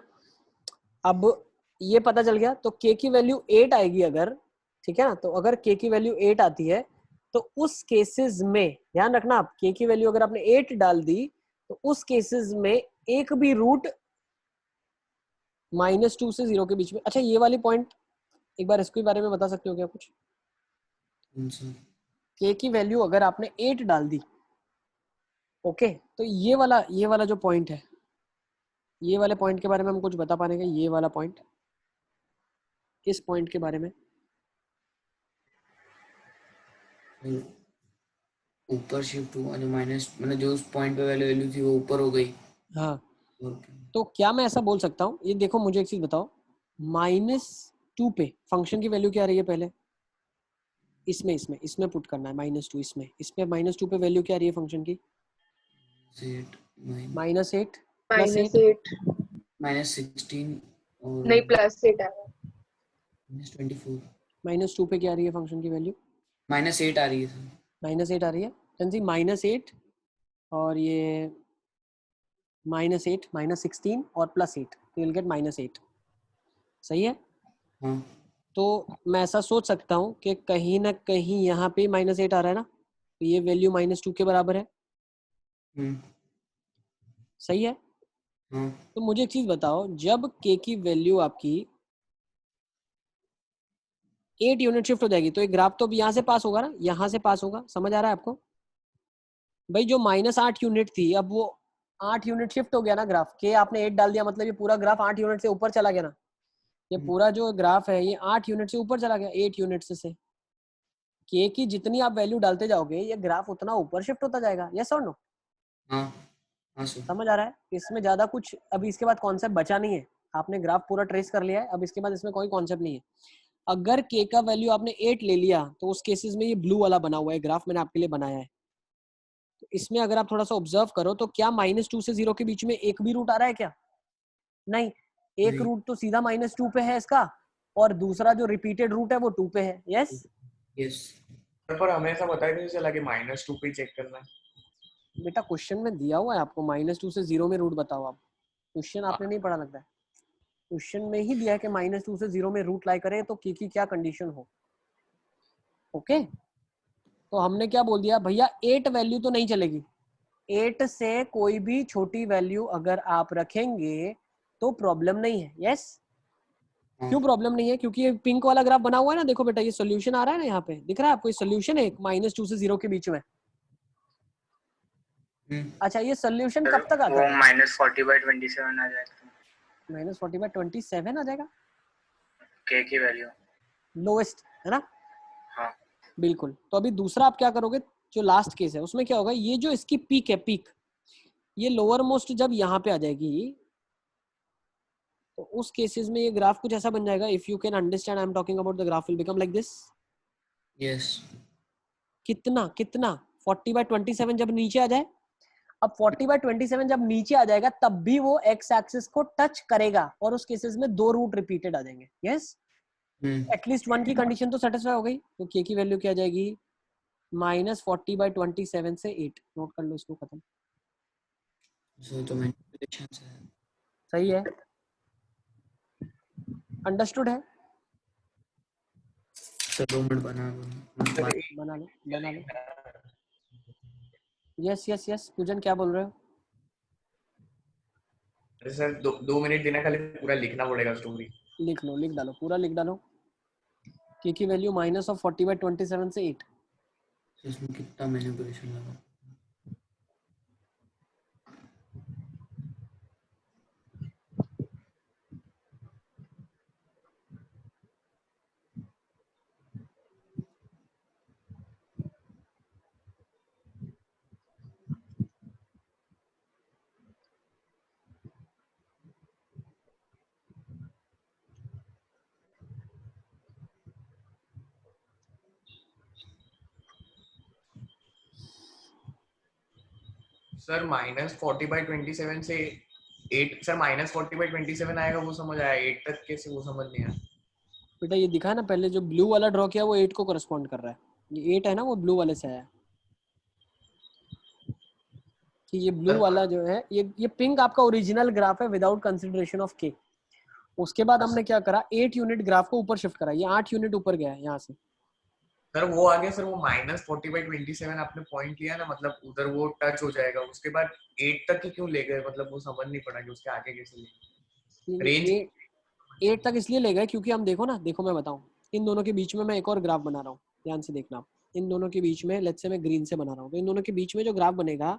अब ये पता चल गया, तो k की वैल्यू 8 आएगी अगर, ठीक है ना, तो अगर k की वैल्यू 8 आती है तो उस केसेस में ध्यान रखना आप, k की वैल्यू अगर आपने 8 डाल दी तो उस केसेस में एक भी रूट -2 से 0 के बीच में। अच्छा ये वाली पॉइंट एक बार इसके बारे में बता सकते हो क्या कुछ? कौन सा? k की वैल्यू अगर आपने 8 डाल दी, ओके, तो ये वाला जो पॉइंट है, ये वाले पॉइंट के बारे में हम कुछ बता पाएंगे? ये वाला पॉइंट, इस पॉइंट के बारे में। फिर ऊपर शिफ्ट हुआ जो माइनस, मतलब जो उस पॉइंट पे वैल्यू वैल्यू थी वो ऊपर हो गई। हाँ, और क्या? तो क्या मैं ऐसा बोल सकता हूँ, ये देखो मुझे एक चीज बताओ, -2 पे फंक्शन की वैल्यू क्या आ रही है पहले? इसमें पुट करना है -2, इसमें -2 पे वैल्यू क्या आ रही है फंक्शन की? 8 -8 प्लस 8 -8 -16 और नहीं +8 आया। -24 -2 पे क्या आ रही है फंक्शन की वैल्यू? -8 आ रही है सर। -8 आ रही है जी, -8 और ये -8 -16 और +8, तो you'll get -8। सही है। हाँ तो मैं ऐसा सोच सकता हूँ कि कहीं ना कहीं यहाँ पे -8 आ रहा है ना, तो ये वैल्यू -2 के बराबर है। हम्म सही है। हाँ तो मुझे एक चीज बताओ, जब k की वैल्यू आपकी 8 यूनिट शिफ्ट हो जाएगी तो एक ग्राफ तो अब यहाँ से पास होगा ना, यहाँ से पास होगा। समझ आ रहा है आपको? भाई जो -8 यूनिट थी अब वो 8 यूनिट शिफ्ट हो गया ना ग्राफ के, आपने 8 डाल दिया मतलब ये पूरा ग्राफ 8 यूनिट से ऊपर चला गया ना। ये पूरा जो ग्राफ है ये 8 यूनिट से ऊपर चला गया, 8 यूनिट से के की जितनी आप वैल्यू डालते जाओगे ये ग्राफ उतना ऊपर शिफ्ट होता जाएगा। यस और नो? हाँ हाँ सर। समझ आ रहा है? इसमें ज्यादा कुछ अभी इसके बाद कॉन्सेप्ट बचा नहीं है। आपने ग्राफ पूरा ट्रेस कर लिया है, अब इसके बाद इसमें कोई कॉन्सेप्ट नहीं है। अगर के का वैल्यू आपने 8 ले लिया तो उस केसेस में ये ब्लू वाला बना हुआ है ग्राफ मैंने आपके लिए बनाया है। तो इसमें अगर आप थोड़ा सा ऑब्जर्व करो तो क्या -2 से 0 के बीच में एक भी रूट आ रहा है क्या? नहीं, एक नहीं। रूट तो सीधा -2 पे है इसका, और दूसरा जो रिपीटेड रूट है वो 2 पे है। यस। यस पर हमें ऐसा बताया नहीं चला कि -2 पे चेक करना है। बेटा क्वेश्चन में दिया हुआ है आपको, -2 से 0 में रूट बताओ आप। क्वेश्चन आपने नहीं पढ़ा लगता है। क्वेश्चन में ही दिया है कि -2 से 0 में रूट लाई करें तो की क्या कंडीशन हो। ओके, तो हमने क्या बोल दिया भैया, 8 वैल्यू तो नहीं चलेगी। 8 से कोई भी छोटी वैल्यू अगर आप रखेंगे तो प्रॉब्लम नहीं है। यस। हाँ क्यों प्रॉब्लम नहीं है? क्योंकि ये पिंक वाला ग्राफ बना हुआ है ना, देखो बेटा ये सोल्यूशन आ रहा है ना, यहाँ पे दिख रहा है आपको, ये सोल्यूशन है -2 से 0 के बीच में। अच्छा ये सोल्यूशन सर कब तक आता वो है? -40/27 आ जाएगा -40/27 आ जाएगा, के की वैल्यू। लोएस्ट है ना। हाँ बिल्कुल। तो अभी दूसरा आप क्या करोगे, जो लास्ट केस है उसमें क्या होगा, ये जो इसकी पीक है, पीक ये लोअर मोस्ट जब यहाँ पे आ जाएगी तो उस केसेस में ये ग्राफ कुछ ऐसा बन जाएगा। If you can understand I am talking about the graph will become like this. Yes कितना कितना 40/27 जब नीचे आ जाए, अब 40/27 जब नीचे आ जाएगा तब भी वो एक्स एक्सिस को टच करेगा और उस केसेस में 2 रूट रिपीटेड आ जाएंगे। यस, एटलीस्ट 1 की कंडीशन तो सेटिस्फाई हो गई। तो के की वैल्यू क्या आ जाएगी, -40/27 से 8। नोट कर लो इसको, खत्म। सर तो मैनिपुलेशन है। सही है, अंडरस्टूड है। सर 2 मिनट बना बना लो बना लो। यस यस यस, पूजन क्या बोल रहे हो? अरे सर 2 मिनट देना, खाली पूरा लिखना पड़ेगा स्टोरी। लिख लो, लिख डालो, पूरा लिख डालो। के की वैल्यू -40/27 से 8। इसमें कितना मैनिपुलेशन लगा। सर -40/27 से 8 सर -40/27 आएगा वो समझ आया, 8 तक कैसे वो समझ नहीं आया। बेटा ये दिखा ना पहले, जो ब्लू वाला ड्रॉ किया वो 8 को करस्पॉन्ड कर रहा है, ये 8 है ना, वो ब्लू वाले से आया कि ये ब्लू वाला जो है, ये पिंक आपका ओरिजिनल ग्राफ है विदाउट कंसिडरेशन ऑफ के। उसके बाद हमने क्या करा, 8 यूनिट ग्राफ को ऊपर शिफ्ट करा, ये 8 यूनिट ऊपर गया है यहाँ से। सर वो आगे सर वो -40/27 आपने पॉइंट लिया ना, मतलब उधर वो टच हो जाएगा, उसके बाद 8 तक ही क्यों ले गए, मतलब वो समझ नहीं पड़ा कि उसके आगे कैसे ले रेंज। 8 तक इसलिए ले गए क्योंकि हम देखो ना, देखो मैं बताऊं, इन दोनों के बीच में मैं एक और ग्राफ बना रहा हूँ, ध्यान से देखना आप। इन दोनों के बीच में, लेट्स से मैं ग्रीन से बना रहा हूँ, तो इन दोनों के बीच में जो ग्राफ बनेगा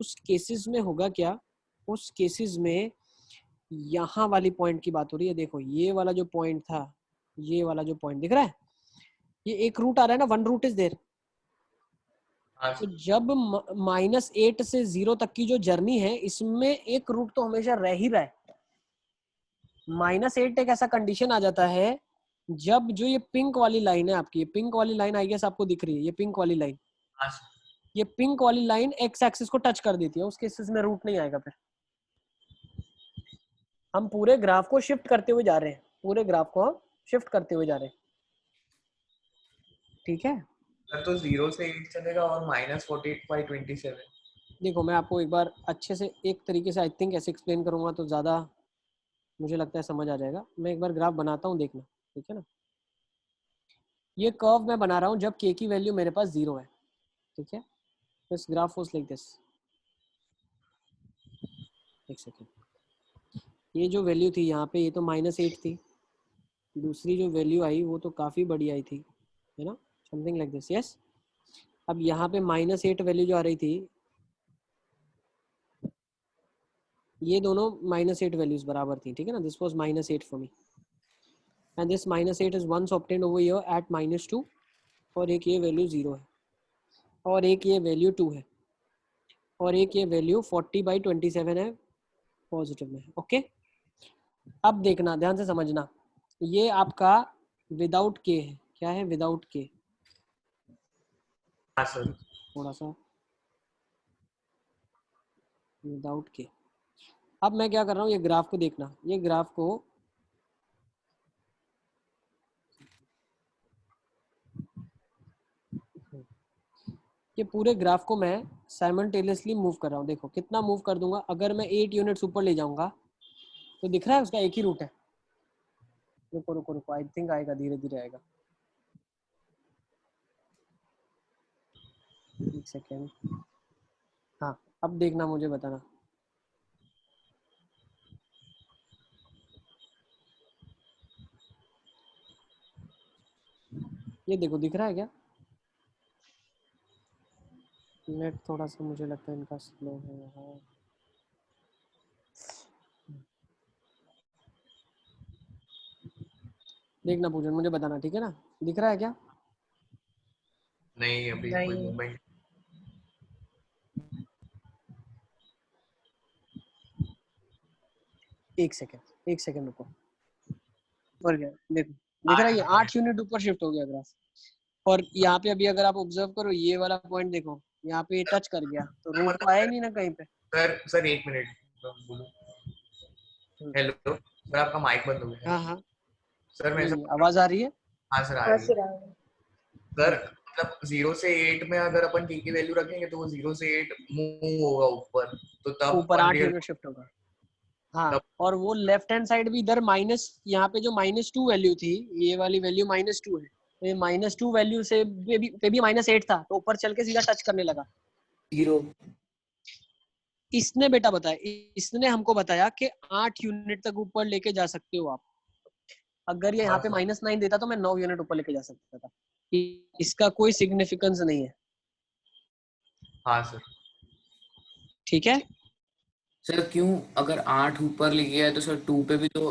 उस केसेस में होगा क्या, उस केसेस में यहाँ वाली पॉइंट की बात हो रही है। देखो ये वाला जो पॉइंट था, ये वाला जो पॉइंट दिख रहा है, ये एक रूट आ रहा है ना, 1 रूट इज देयर। तो जब -8 से 0 तक की जो जर्नी है, इसमें एक रूट तो हमेशा रह ही रहा है। -8 एक ऐसा कंडीशन आ जाता है जब जो ये पिंक वाली लाइन है आपकी, ये पिंक वाली लाइन आई गेस आपको दिख रही है, ये पिंक वाली लाइन, ये पिंक वाली लाइन एक्स एक्सिस को टच कर देती है, उस केसेस में रूट नहीं आएगा। फिर हम पूरे ग्राफ को शिफ्ट करते हुए जा रहे हैं, पूरे ग्राफ को हम शिफ्ट करते हुए जा रहे हैं, ठीक है। सर तो 0 से 8 चलेगा और -48/27। देखो मैं आपको एक बार अच्छे से एक तरीके से आई थिंक ऐसे एक्सप्लेन करूंगा तो ज़्यादा मुझे लगता है समझ आ जाएगा। मैं एक बार ग्राफ बनाता हूँ, देखना, ठीक है ना। ये कर्व मैं बना रहा हूँ जब k की वैल्यू मेरे पास 0 है, ठीक है। This graph was like this. एक सेकेंड, ये जो वैल्यू थी यहाँ पे, ये तो -8 थी, दूसरी जो वैल्यू आई वो तो काफ़ी बड़ी आई थी, है ना, समथिंग लाइक दिस, यस। अब यहाँ पे -8 वैल्यू जो आ रही थी, ये दोनों -8 वैल्यूज बराबर थी, ठीक है ना। This was -8 for me and this -8 is once obtained over here at -2, और एक ये वैल्यू 0 है, और एक ये वैल्यू 2 है, और एक ये वैल्यू 40/27 है पॉजिटिव में, ओके। अब देखना, ध्यान से समझना, ये आपका विदाउट के है, क्या है, विदाउट के। हाँ सर। थोड़ा सा विदाउट के। अब मैं क्या कर रहा हूँ, ये ग्राफ को देखना, ये ग्राफ को ये पूरे ग्राफ को मैं साइमल्टेनियसली मूव कर रहा हूँ। देखो कितना मूव कर दूंगा, अगर मैं 8 यूनिट्स ऊपर ले जाऊंगा तो दिख रहा है उसका एक ही रूट है। रुको रुको रुको, आई थिंक आएगा, धीरे धीरे आएगा, एक सेकेंड। हाँ अब देखना, मुझे बताना। ये देखो दिख रहा है क्या, नेट थोड़ा सा मुझे लगता है इनका स्लो है यहाँ। देखना पूजन, मुझे बताना, ठीक है ना, दिख रहा है क्या। नहीं अभी कोई नहीं। मूवमेंट। एक सेकेंड रुको, ऊपर गया, देखो दिख रहा है, ये 8 यूनिट ऊपर शिफ्ट हो गया ग्राफ। और यहाँ पे अभी अगर आप ऑब्जर्व करो, ये वाला पॉइंट देखो, यहाँ पे टच कर गया, तो रूट तो आया ही नहीं ना कहीं पे। सर 1 मिनट बोलो। हेलो सर, आपका माइक बंद हो गया। हाँ हाँ, सर मैं नहीं, आवाज आ रही है। हाँ सर आ हाँ रही है। सर सर मतलब 0 से 8 में अगर अपन t की वैल्यू रखेंगे तो वो 0 से 8 मूव होगा ऊपर, तो तब ऊपर 8 रियल यूनिट शिफ्ट होगा, हाँ। और वो लेफ्ट हैंड साइड भी इधर माइनस, यहाँ पे जो -2 वैल्यू थी, ये वाली वैल्यू -2 है, तो ये -2 वैल्यू से पे भी -8 था, तो ऊपर चल के सीधा टच करने लगा। 0 इसने बेटा बताया, इसने हमको बताया कि 8 यूनिट तक ऊपर लेके जा सकते हो आप। अगर ये यहाँ पे -9 देता तो मैं 9 यूनिट ऊपर लेके जा सकता था। इसका कोई सिग्निफिकेंस नहीं है, हाँ सर। ठीक है। सर क्यों, अगर 8 ऊपर लिख गया है तो सर 2 पे भी तो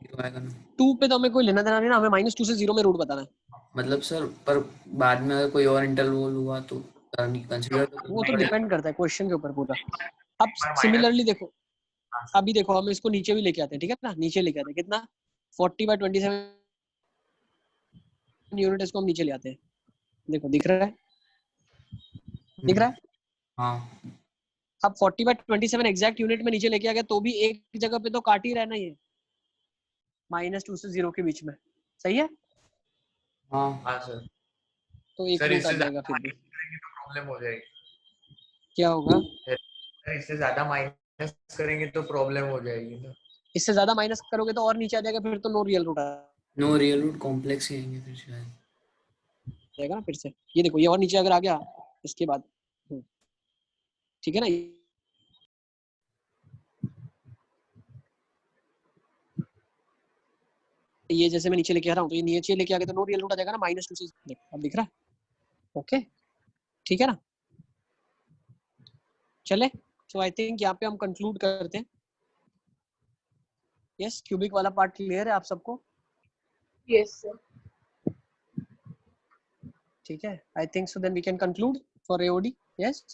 0 आएगा ना। 2 पे तो हमें कोई लेना देना नहीं ना, हमें -2 से 0 में रूट बताना है। मतलब सर पर बाद में अगर कोई और इंटरवल हुआ तो कंसीडर तो वो तो करना डिपेंड करता है क्वेश्चन के ऊपर पूरा। अब पर सिमिलरली देखो, हाँ अभी देखो हम इसको नीचे भी लेके आते हैं, ठीक है ना, नीचे लेके आते हैं, कितना 40/27 यूनिट, इसको हम नीचे ले आते हैं। देखो दिख रहा है, दिख रहा है। हाँ अब 40/27 एग्जैक्ट यूनिट में नीचे लेके आ गया तो भी एक जगह पे तो काट ही रहना ये -2 से 0 के बीच में, सही है? हाँ हाँ सर। तो एक सर रूट आ इससे जाएगा ज्यादा फिर भी। माइनस करेंगे तो प्रॉब्लम हो जाएगी। क्या होगा? सर इससे ज्यादा माइनस करेंगे तो प्रॉब्लम हो जाएगी ना। इससे ज्यादा माइनस करोगे तो और नीचे आ जाएगा, फिर तो नो रियल रूट आ नो रियल रूट कॉम्प्लेक्स ही आएंगे फिर शायद। जाएगा ना फिर से। ये देखो ये और नीचे अगर आ गया इसके बाद, ठीक है ना? ये जैसे मैं नीचे लेके आ रहा हूँ तो ये नीचे लेके आ गया तो नो रियल रूट आ जाएगा ना -2 से। देखो अब दिख रहा है? ओके ठीक है ना? चले, सो आई थिंक यहाँ पे हम कंक्लूड करते हैं। यस, क्यूबिक वाला पार्ट क्लियर है आप सबको? Yes, sir. ठीक है, I think so then we can conclude for AOD। Yes